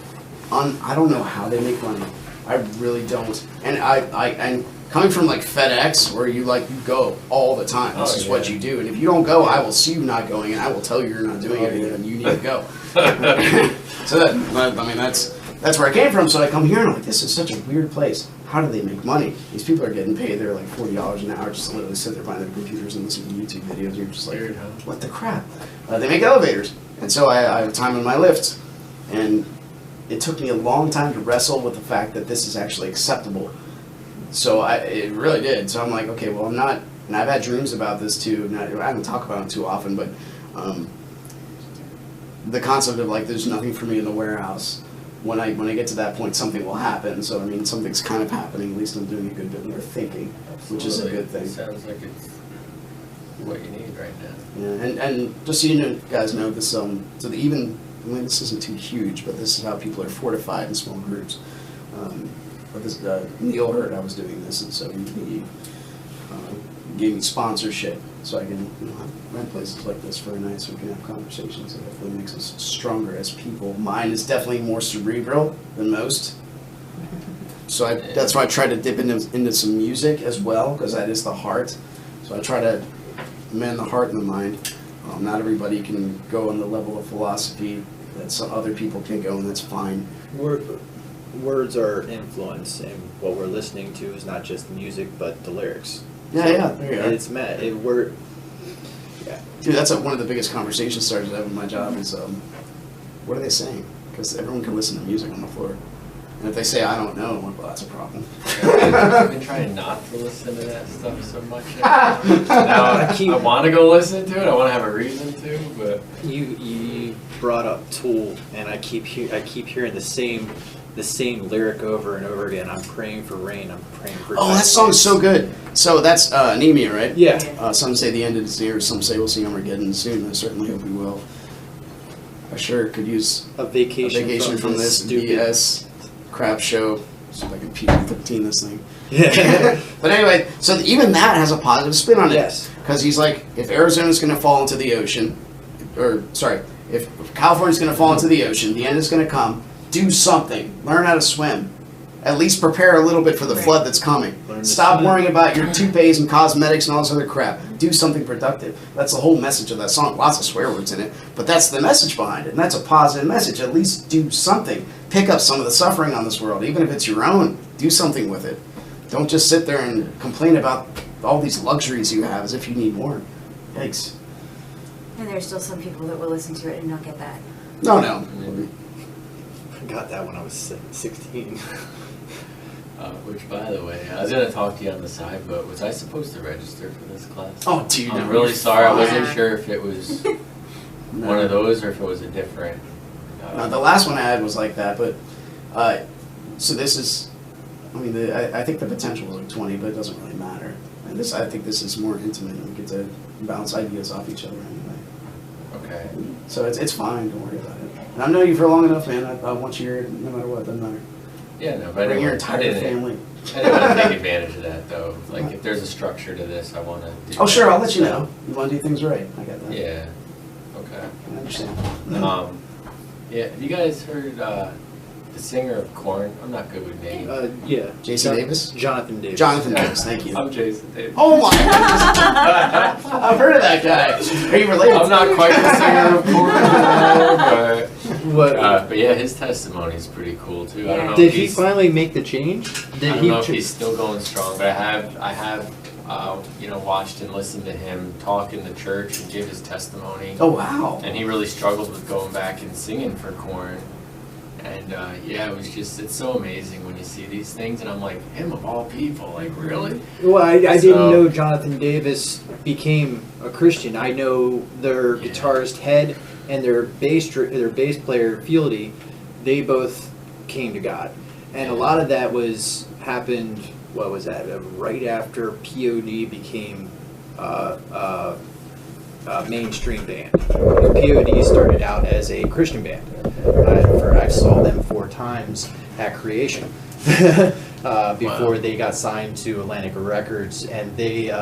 I don't know how they make money. I really don't. And and coming from like FedEx, where you go all the time. This is what you do. And if you don't go, I will see you not going, and I will tell you you're not doing anything, and you need to go. So that's where I came from. So I come here and I'm like, this is such a weird place. How do they make money? These people are getting paid. They're like $40 an hour just to literally sit there behind their computers and listen to YouTube videos. And you're just like, what the crap? They make elevators. And so I have time in my lift. And it took me a long time to wrestle with the fact that this is actually acceptable. So it really did. So I'm like, okay, well, I'm not, and I've had dreams about this too. And I haven't talked about it too often, but the concept of like, there's nothing for me in the warehouse. When I get to that point, something will happen. So I mean, something's kind of happening. At least I'm doing a good bit more thinking, which is a good thing. It sounds like it's what you need right now. Yeah, and just so you guys know, this this isn't too huge, but this is how people are fortified in small groups. But this Neil heard I was doing this, and so he gave me sponsorship so I can rent places like this for a night so we can have conversations. It hopefully makes us stronger as people. Mine is definitely more cerebral than most. So that's why I try to dip into some music as well, because that is the heart. So I try to mend the heart and the mind. Not everybody can go on the level of philosophy that some other people can go, and that's fine. Words are influence, and what we're listening to is not just the music, but the lyrics. Yeah, there you are. It's met. Dude, that's one of the biggest conversation starters I have in my job is, what are they saying? Because everyone can listen to music on the floor. And if they say, I don't know, I'm like, well, that's a problem. I've been trying not to listen to that stuff so much. Now I want to go listen to it. I want to have a reason to, but you brought up Tool, and I keep hearing the same lyric over and over again. I'm praying for rain. I'm praying for. Oh, that song's so good. So that's Anemia, right? Yeah. Some say the end is near. Some say we'll see Armageddon soon. I certainly hope we will. I sure could use a vacation from this BS crap show. See if I can PG-13 this thing. Yeah. But anyway, so even that has a positive spin on it. Yes. Because he's like, if Arizona's going to fall into the ocean, if California's going to fall into the ocean, the end is going to come. Do something. Learn how to swim. At least prepare a little bit for the flood that's coming. Stop worrying about your toupees and cosmetics and all this other crap. Do something productive. That's the whole message of that song. Lots of swear words in it, but that's the message behind it, and that's a positive message. At least do something. Pick up some of the suffering on this world, even if it's your own. Do something with it. Don't just sit there and complain about all these luxuries you have as if you need more. Yikes. And there's still some people that will listen to it and not get that. No. I got that when I was 16. Which, by the way, I was going to talk to you on the side, but was I supposed to register for this class? Oh, dude, I'm no, really you're sorry. I fine. wasn't sure if it was one of those or if it was a different. The last one I had was like that, but so this is. I mean, I think the potential was like 20, but it doesn't really matter. And I think this is more intimate, and we get to bounce ideas off each other anyway. Okay. So it's fine. Don't worry about it. And I've known you for long enough, man. I want you here no matter what. Doesn't matter. Yeah, no, but Bring your entire family. I didn't want to take advantage of that, though. Like, if there's a structure to this, I want to do Oh, sure. that. I'll let you know. You want to do things right. I got that. Yeah. Okay. I understand. Yeah, have you guys heard the singer of Korn? I'm not good with names. Yeah. J.C. Davis? Jonathan Davis. Jonathan Davis, thank you. I'm Jason Davis. Oh my goodness. I've heard of that guy. Are you related? I'm not quite the singer of Korn, but yeah, his testimony is pretty cool too. I don't know. Did if he he's- finally make the change? I don't know if he's still going strong, but I have watched and listened to him talk in the church and give his testimony. Oh, wow. And he really struggled with going back and singing for Korn. And it's so amazing when you see these things, and I'm like, him of all people, like, really? Well, I didn't know Jonathan Davis became a Christian. I know their guitarist Head and their bass player Fieldy, they both came to God, and a lot of that happened. What was that? Right after POD became a mainstream band. POD started out as a Christian band. I saw them 4 times at Creation before they got signed to Atlantic Records, and they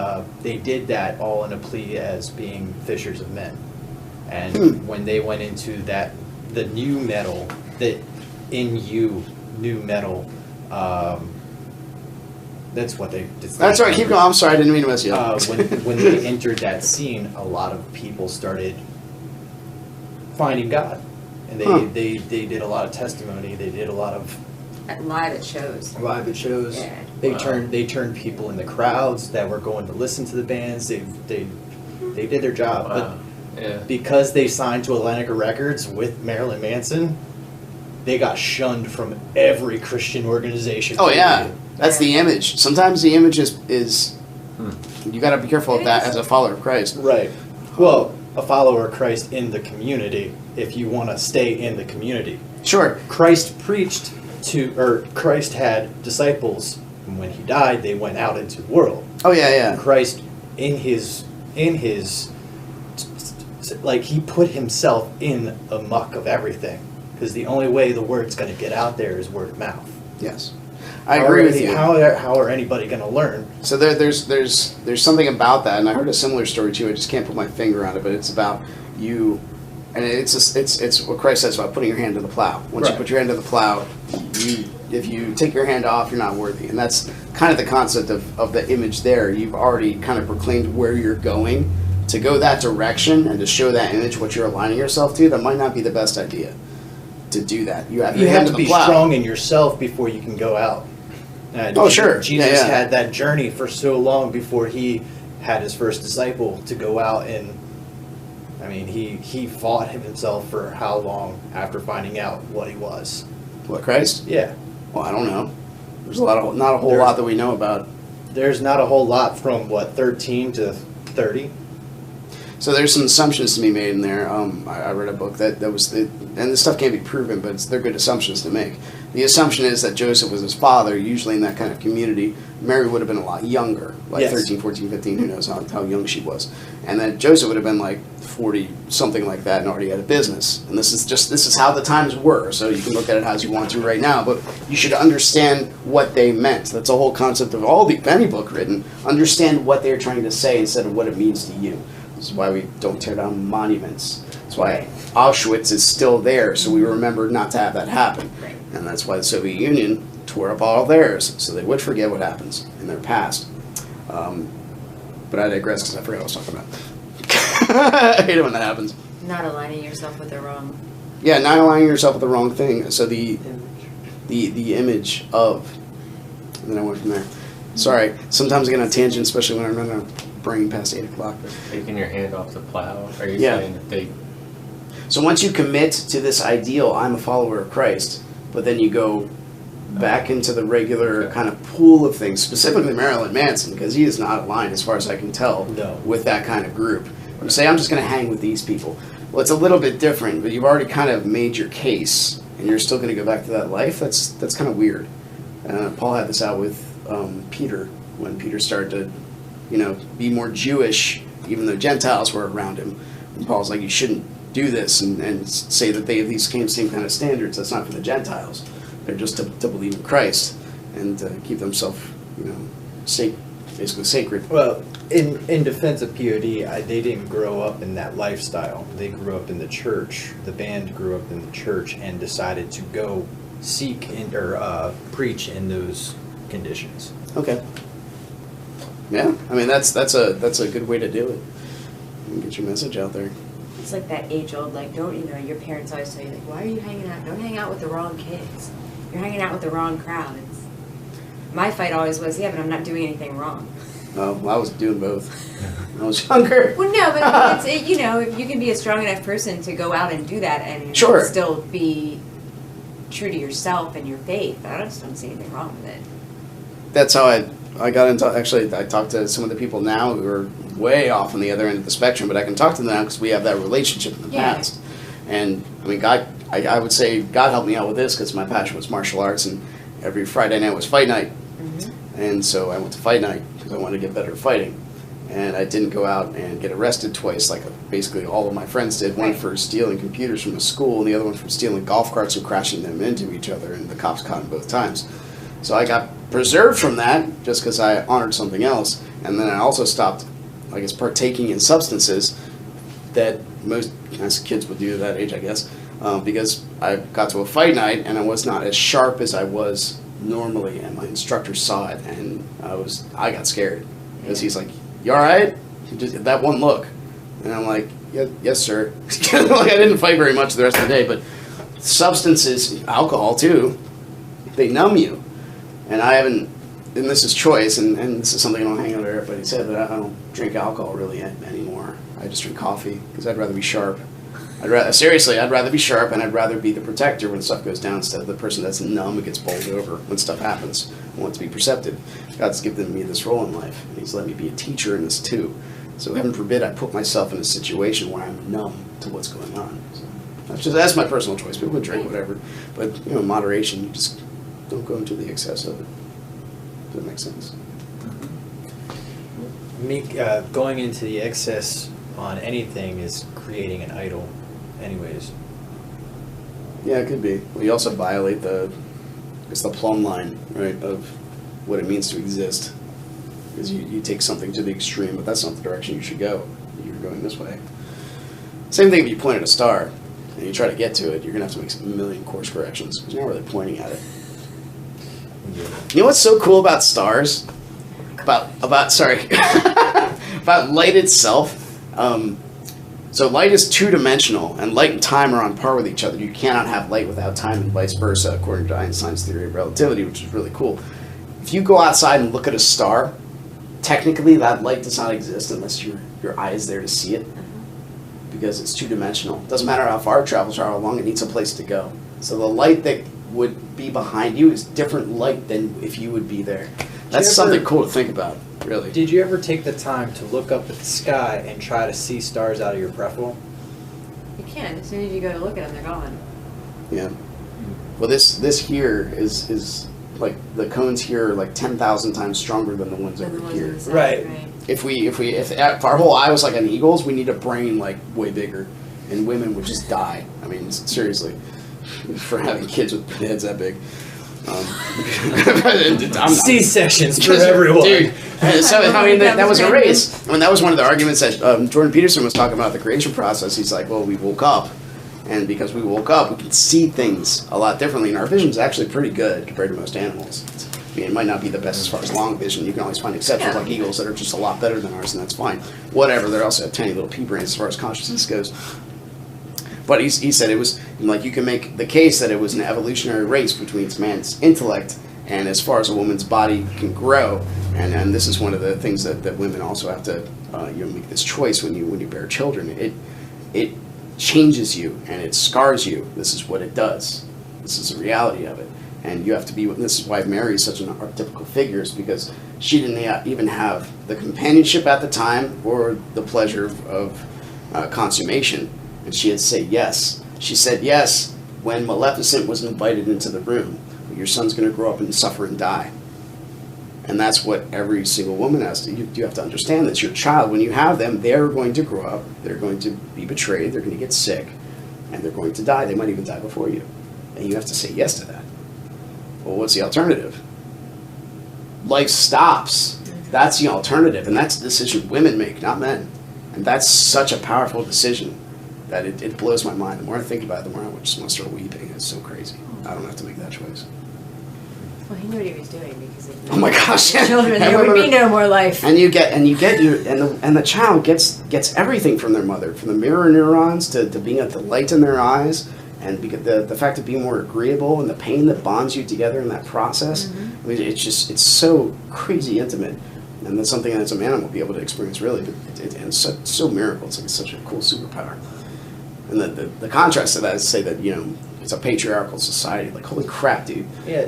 did that all in a plea as being fishers of men. And when they went into the new metal, that new metal. That's what they. That's right. Keep going. I'm sorry. I didn't mean to mess you up. When they entered that scene, a lot of people started finding God, and they did a lot of testimony. They did a lot of Live at shows. Yeah. They turned people in the crowds that were going to listen to the bands. They did their job, Wow. but because they signed to Atlantic Records with Marilyn Manson, they got shunned from every Christian organization. Oh yeah, that's the image. Sometimes the image is you got to be careful of that as a follower of Christ. Right. Well, a follower of Christ in the community, if you want to stay in the community. Sure. Christ preached Christ had disciples, and when he died, they went out into the world. Oh yeah. Christ, in his, like, he put himself in the muck of everything, because the only way the word's going to get out there is word of mouth. Yes, I agree with you. How are anybody going to learn? So there's something about that, and I heard a similar story too. I just can't put my finger on it, but it's about you, and it's what Christ says about putting your hand to the plow. Once you Right. put your hand to the plow, if you take your hand off, you're not worthy, and that's kind of the concept of the image there. You've already kind of proclaimed where you're going. To go that direction and to show that image what you're aligning yourself to, that might not be the best idea. To do that, you have You your have hand to to the be plow. strong in yourself before you can go out. Oh, sure. Jesus Yeah. had that journey for so long before he had his first disciple to go out, and I mean, he fought himself for how long after finding out what he was? What, Christ? Yeah. Well, I don't know. There's not a whole There's- lot that we know about. There's not a whole lot from 13 to 30. So there's some assumptions to be made in there. I read a book that was and this stuff can't be proven, but they're good assumptions to make. The assumption is that Joseph was his father. Usually in that kind of community, Mary would have been a lot younger, like Yes. 13, 14, 15, who knows how young she was. And that Joseph would have been like 40, something like that, and already had a business. And this is how the times were. So you can look at it as you want to right now, but you should understand what they meant. That's the whole concept of any book written. Understand what they're trying to say instead of what it means to you. This is why we don't tear down monuments. That's why Auschwitz is still there, so we remember not to have that happen. Right. And that's why the Soviet Union tore up all of theirs, so they would forget what happens in their past. But I digress because I forgot what I was talking about. I hate it when that happens. Not aligning yourself with the wrong. Yeah, not aligning yourself with the wrong thing. So the image of, and then I went from there. Sorry, sometimes I get on a tangent, especially when I'm running a brain past 8 o'clock. Taking your hand off the plow? Are you Yeah. saying that they... So once you commit to this ideal, I'm a follower of Christ, but then you go back into the regular kind of pool of things, specifically Marilyn Manson, because he is not aligned, as far as I can tell, No. with that kind of group. You say, I'm just going to hang with these people. Well, it's a little bit different, but you've already kind of made your case, and you're still going to go back to that life? That's kind of weird. Paul had this out with Peter, when Peter started to, be more Jewish, even though Gentiles were around him. And Paul's like, you shouldn't do this and say that they have these same kind of standards. That's not for the Gentiles. They're just to believe in Christ and keep themselves, basically sacred. Well, in defense of POD, they didn't grow up in that lifestyle. They grew up in the church. The band grew up in the church and decided to go seek or preach in those conditions. Okay. Yeah, I mean that's a good way to do it. You can get your message out there. It's like that age-old, like, your parents always tell you, like, why are you hanging out? Don't hang out with the wrong kids. You're hanging out with the wrong crowd. My fight always was, yeah, but I'm not doing anything wrong. Well, I was doing both. When I was younger. Well, no, but you can be a strong enough person to go out and do that and Sure. still be true to yourself and your faith. I just don't see anything wrong with it. That's how I got into. Actually, I talk to some of the people now who are way off on the other end of the spectrum, but I can talk to them now because we have that relationship in the Yeah. past. And I mean, God, I would say God helped me out with this because my passion was martial arts, and every Friday night was fight night. Mm-hmm. And so I went to fight night because I wanted to get better at fighting. And I didn't go out and get arrested twice like basically all of my friends did. One Right. for stealing computers from a school, and the other one for stealing golf carts and crashing them into each other, and the cops caught them both times. So I got preserved from that just because I honored something else. And then I also stopped, I guess, partaking in substances that most kids would do at that age, I guess. because I got to a fight night and I was not as sharp as I was normally, and my instructor saw it, and I got scared because he's like, "You all right?" Just that one look, and I'm like, "Yes, sir." Like, I didn't fight very much the rest of the day, but substances, alcohol too, they numb you, and I haven't. And this is choice, and this is something I don't hang out with everybody said, but I don't drink alcohol really anymore. I just drink coffee because I'd rather be sharp. I'd rather be sharp, and I'd rather be the protector when stuff goes down instead of the person that's numb and gets bowled over when stuff happens. I want to be perceptive. God's given me this role in life, and He's let me be a teacher in this too. So heaven forbid I put myself in a situation where I'm numb to what's going on. So that's my personal choice. People can drink whatever, but moderation. You just don't go into the excess of it. Does that make sense? Going into the excess on anything is creating an idol anyways. Yeah, it could be. Well, you also violate the plumb line, right, of what it means to exist. Because you take something to the extreme, but that's not the direction you should go. You're going this way. Same thing if you point at a star and you try to get to it, you're going to have to make a million course corrections because you're not really pointing at it. You know what's so cool about stars? About light itself? So light is two-dimensional, and light and time are on par with each other. You cannot have light without time, and vice versa, according to Einstein's theory of relativity, which is really cool. If you go outside and look at a star, technically that light does not exist unless your eye is there to see it, because it's two-dimensional. It doesn't matter how far it travels or how long, it needs a place to go. So the light that would be behind you is different light than if you would be there. That's something cool to think about, really. Did you ever take the time to look up at the sky and try to see stars out of your peripheral? You can. As soon as you go to look at them, they're gone. Yeah. Well, this here is like the cones here are like 10,000 times stronger than the ones over here. Right. If our whole eye was like an eagle's, we need a brain like way bigger, and women would just die. I mean, seriously, for having kids with heads that big. C-sections for everyone. Dude. So, I mean, that was a race. I mean, that was one of the arguments that Jordan Peterson was talking about the creation process. He's like, well, we woke up, and because we woke up, we can see things a lot differently, and our vision's actually pretty good compared to most animals. I mean, it might not be the best as far as long vision. You can always find exceptions like eagles that are just a lot better than ours, and that's fine. Whatever, they also have tiny little pea brains as far as consciousness goes. But he said it was, like, you can make the case that it was an evolutionary race between man's intellect and as far as a woman's body can grow. And this is one of the things that women also have to make this choice when you bear children. It changes you and it scars you. This is what it does. This is the reality of it. And you have to be, this is why Mary is such an archetypical figure, is because she didn't even have the companionship at the time or the pleasure of consummation. And she had to say yes. She said yes when Maleficent was invited into the room. Your son's going to grow up and suffer and die. And that's what every single woman has to. You have to understand this. Your child, when you have them, they're going to grow up. They're going to be betrayed. They're going to get sick. And they're going to die. They might even die before you. And you have to say yes to that. Well, what's the alternative? Life stops. That's the alternative. And that's the decision women make, not men. And that's such a powerful decision that it blows my mind. The more I think about it, the more I just want to start weeping. It's so crazy. I don't have to make that choice. Well, he knew what he was doing because if Oh my gosh! children, there would be no more life. And the child gets everything from their mother, from the mirror neurons to being at the light in their eyes, and the fact of being more agreeable and the pain that bonds you together in that process. I mean, it's so crazy intimate, and that's something that as a man will be able to experience really. And it's so miracle. It's like such a cool superpower. And the contrast to that is to say that, it's a patriarchal society. Like, holy crap, dude. Yeah.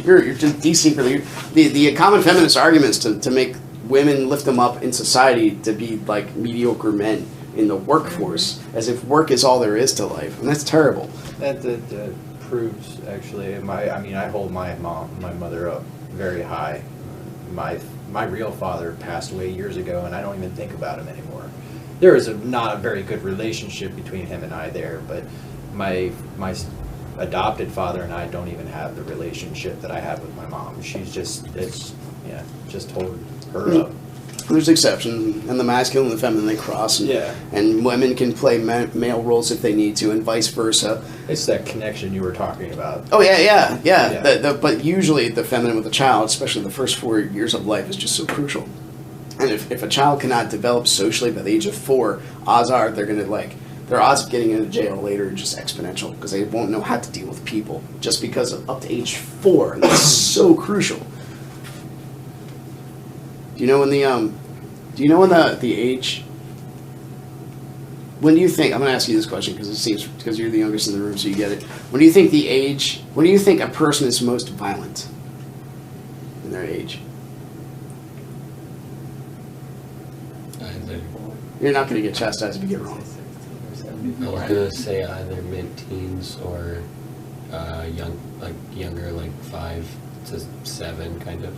You're just DC for the common feminist arguments to make women lift them up in society to be like mediocre men in the workforce, as if work is all there is to life, and that's terrible. That proves, actually, I hold my mother up very high. My real father passed away years ago, and I don't even think about him anymore. There is not a very good relationship between him and I there, but my adopted father and I don't even have the relationship that I have with my mom. She's just hold her up. There's exceptions, and the masculine and the feminine, they cross. And, Yeah. and women can play male roles if they need to, and vice versa. It's that connection you were talking about. Oh, yeah. Yeah. But usually the feminine with a child, especially the first 4 years of life, is just so crucial. And if a child cannot develop socially by the age of 4, odds are they're going to, their odds of getting into jail later are just exponential, because they won't know how to deal with people, just because of up to age 4. And that's so crucial. Do you know when the age? When do you think? I'm going to ask you this question because you're the youngest in the room, so you get it. When do you think the age? When do you think a person is most violent in their age? You're not going to get chastised if you get wrong. I was gonna say either mid-teens or younger, like 5 to 7, kind of.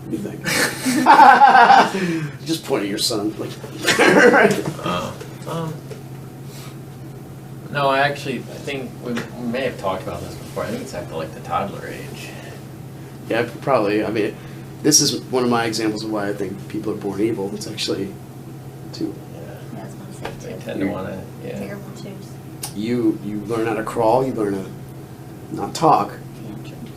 What do you think? Just point at your son. No, I think we may have talked about this before. I think it's after like the toddler age. Yeah, probably. I mean, this is one of my examples of why I think people are born evil. It's actually too. Yeah. I was gonna say They too. tend to want to, yeah. Terrible twos. You learn how to crawl. You learn how to not talk.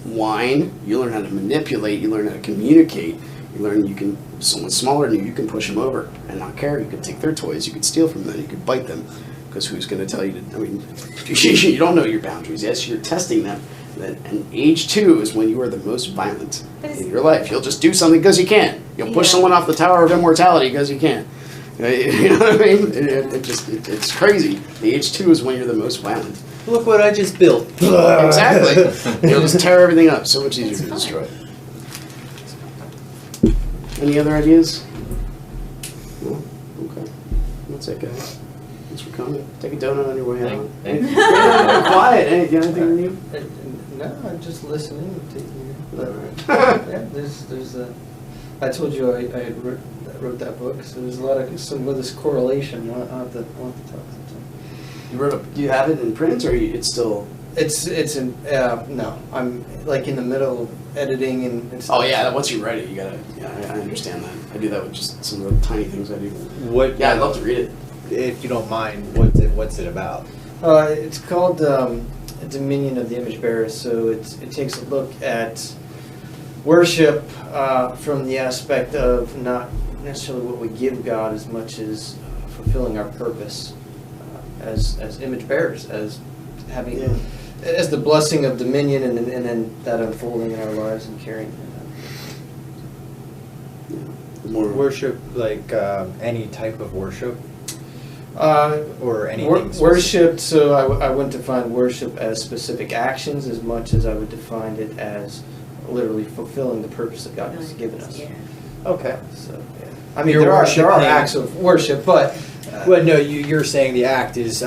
Whine. You learn how to manipulate. You learn how to communicate. You learn you can. If someone's smaller than you can push them over and not care. You can take their toys. You can steal from them. You can bite them. Because who's going to tell you to? I mean, you don't know your boundaries. Yes, you're testing them. And age 2 is when you are the most violent in your life. You'll just do something because you can. You'll push someone off the Tower of Immortality because you can. You know what I mean? It's crazy. The age 2 is when you're the most violent. Look what I just built. Exactly. You'll just tear everything up. So much easier to destroy. Any other ideas? No? Okay. That's it, guys. Thanks for coming. Take a donut on your way out. Thanks. Quiet. Anything you need? No, I'm just listening to you. But, Alright. yeah, there's a. I told you I wrote that book, so there's a lot of some of this correlation. I'll have to talk sometime. You wrote do you have it in print, or it's still? It's in no. I'm like in the middle of editing and stuff. Oh yeah, once you write it, you gotta. Yeah, I understand that. I do that with just some of the tiny things I do. What? Yeah, I'd love to read it. If you don't mind, what's it about? It's called Dominion of the Image Bearers. So it takes a look at worship from the aspect of not necessarily what we give God as much as fulfilling our purpose as image bearers, as having as the blessing of dominion and then that unfolding in our lives and carrying it out. More Worship, like any type of worship, or anything. Worship. So I wouldn't define worship as specific actions as much as I would define it as literally fulfilling the purpose that God has given us. Yeah. Okay. So yeah. I mean, You're there are worshiping- acts of worship, but Well, no, you're saying the act is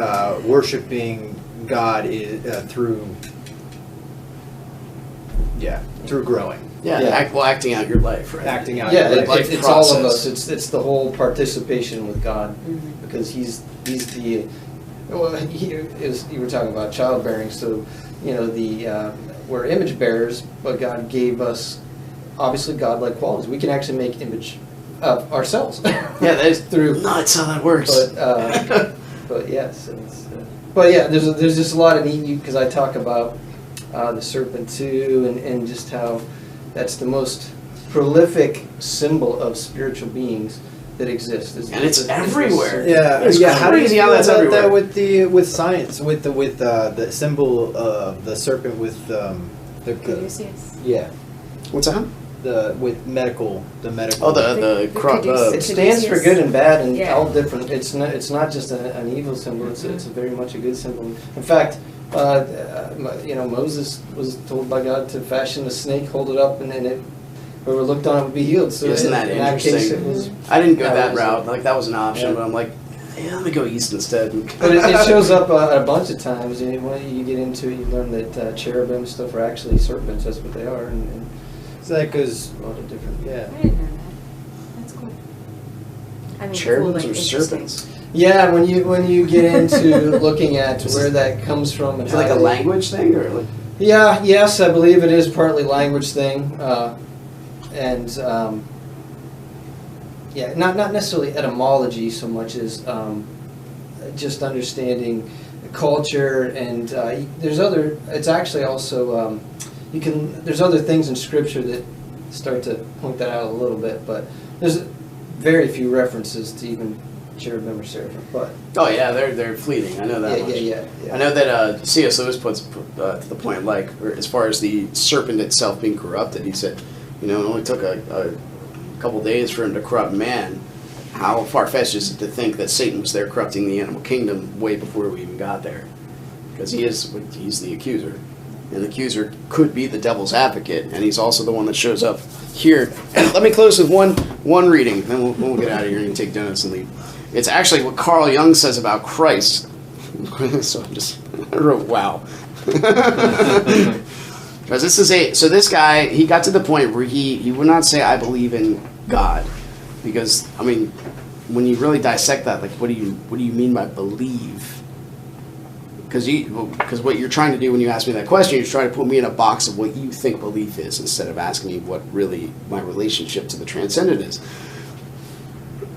worshiping God through growing. Yeah, Yeah. acting out your life, right? Acting out yeah, your life. it's all of process. us. It's the whole participation with God, Mhm. because he's the well. You were talking about childbearing, so we're image bearers, but God gave us obviously godlike qualities. We can actually make image of ourselves. Yeah, that is through. nuts how that works. But yes, but yeah, there's just a lot of neat because I talk about the serpent too, and just how that's the most prolific symbol of spiritual beings that exist. And it's everywhere. Yeah, It's How do you crazy feel how that's about everywhere. that with science, with the symbol of the serpent with the Caduceus. yeah What's that? with medical. Oh, the Caduceus. It stands for good and bad and Yeah. all different. It's not just an evil symbol. It's very much a good symbol. In fact, Moses was told by God to fashion a snake, hold it up, and then whoever looked on it would be healed. So Isn't that in that case, interesting? it was. I didn't go Yeah, that it was- route. Like that was an option, Yeah. but I'm like, yeah, let me go east instead. But it shows up a bunch of times, and when you get into it, you learn that cherubim stuff are actually serpents. That's what they are, and It's like because a lot of different. yeah. I didn't know that. That's cool. I mean, Cherubims cool, like, or interesting. serpents? Yeah, when you get into looking at where that comes from and Is it like how a they- language thing, or like? Yeah, yes, I believe it is partly language thing, and yeah, not necessarily etymology so much as just understanding the culture, and there's other. It's actually also there's other things in Scripture that start to point that out a little bit, but there's very few references to even cherubim or seraphim. But oh yeah, they're fleeting. I know that much. Yeah. I know that C.S. Lewis puts to the point, like as far as the serpent itself being corrupted, he said, it only took a couple days for him to corrupt man. How far-fetched is it to think that Satan was there corrupting the animal kingdom way before we even got there? Because he's the accuser. And the accuser could be the devil's advocate, and he's also the one that shows up here. And let me close with one reading, then we'll get out of here and take donuts and leave. It's actually what Carl Jung says about Christ. So I wrote, wow. Because this guy, he got to the point where he would not say, I believe in God. Because, I mean, when you really dissect that, like, what do you mean by believe? Because what you're trying to do when you ask me that question, you're trying to put me in a box of what you think belief is, instead of asking me what really my relationship to the transcendent is.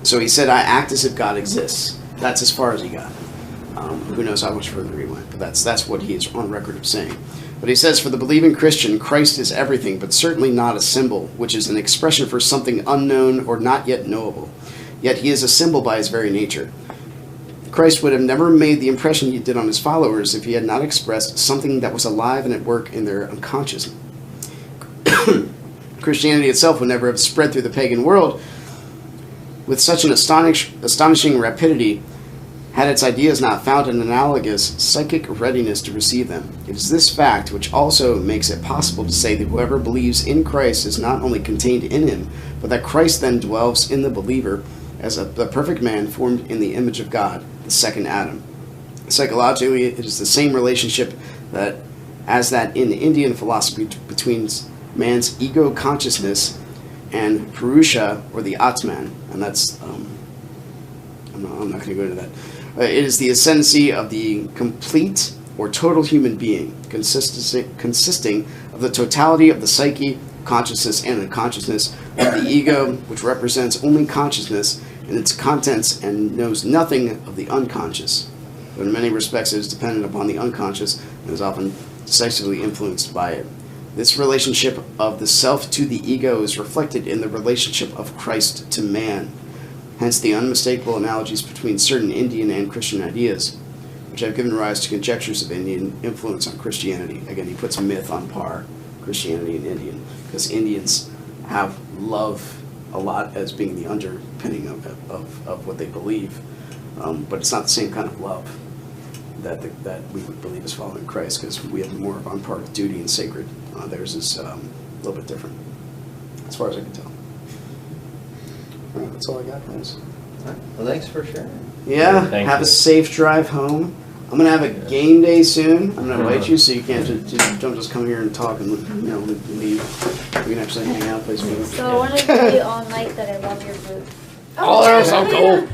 So he said, I act as if God exists. That's as far as he got. Who knows how much further he went, but that's what he is on record of saying. But he says, for the believing Christian, Christ is everything, but certainly not a symbol, which is an expression for something unknown or not yet knowable. Yet he is a symbol by his very nature. Christ would have never made the impression he did on his followers if he had not expressed something that was alive and at work in their unconscious. Christianity itself would never have spread through the pagan world with such an astonishing rapidity had its ideas not found an analogous psychic readiness to receive them. It is this fact which also makes it possible to say that whoever believes in Christ is not only contained in him, but that Christ then dwells in the believer as the perfect man formed in the image of God, the second Adam. Psychologically, it is the same relationship as that in Indian philosophy between man's ego consciousness and Purusha, or the Atman. And that's, I'm not going to go into that. It is the ascendancy of the complete or total human being, consisting of the totality of the psyche, consciousness, and unconsciousness of the ego, which represents only consciousness and its contents and knows nothing of the unconscious. But in many respects, it is dependent upon the unconscious and is often decisively influenced by it. This relationship of the self to the ego is reflected in the relationship of Christ to man. Hence the unmistakable analogies between certain Indian and Christian ideas, which have given rise to conjectures of Indian influence on Christianity. Again, he puts myth on par, Christianity and Indian, because Indians have love a lot as being the underpinning of what they believe, but it's not the same kind of love that we would believe is following Christ, because we have more of on par with duty and sacred. Theirs is a little bit different, as far as I can tell. All right, that's all I got, guys. Well, thanks for sharing. Yeah, Thank have you. a safe drive home. I'm gonna have a game day soon. I'm gonna invite you, so you can't don't just come here and talk and leave. We can actually hang out, play some games. So I want to tell you all night that I love your booth. Oh, they're so cool.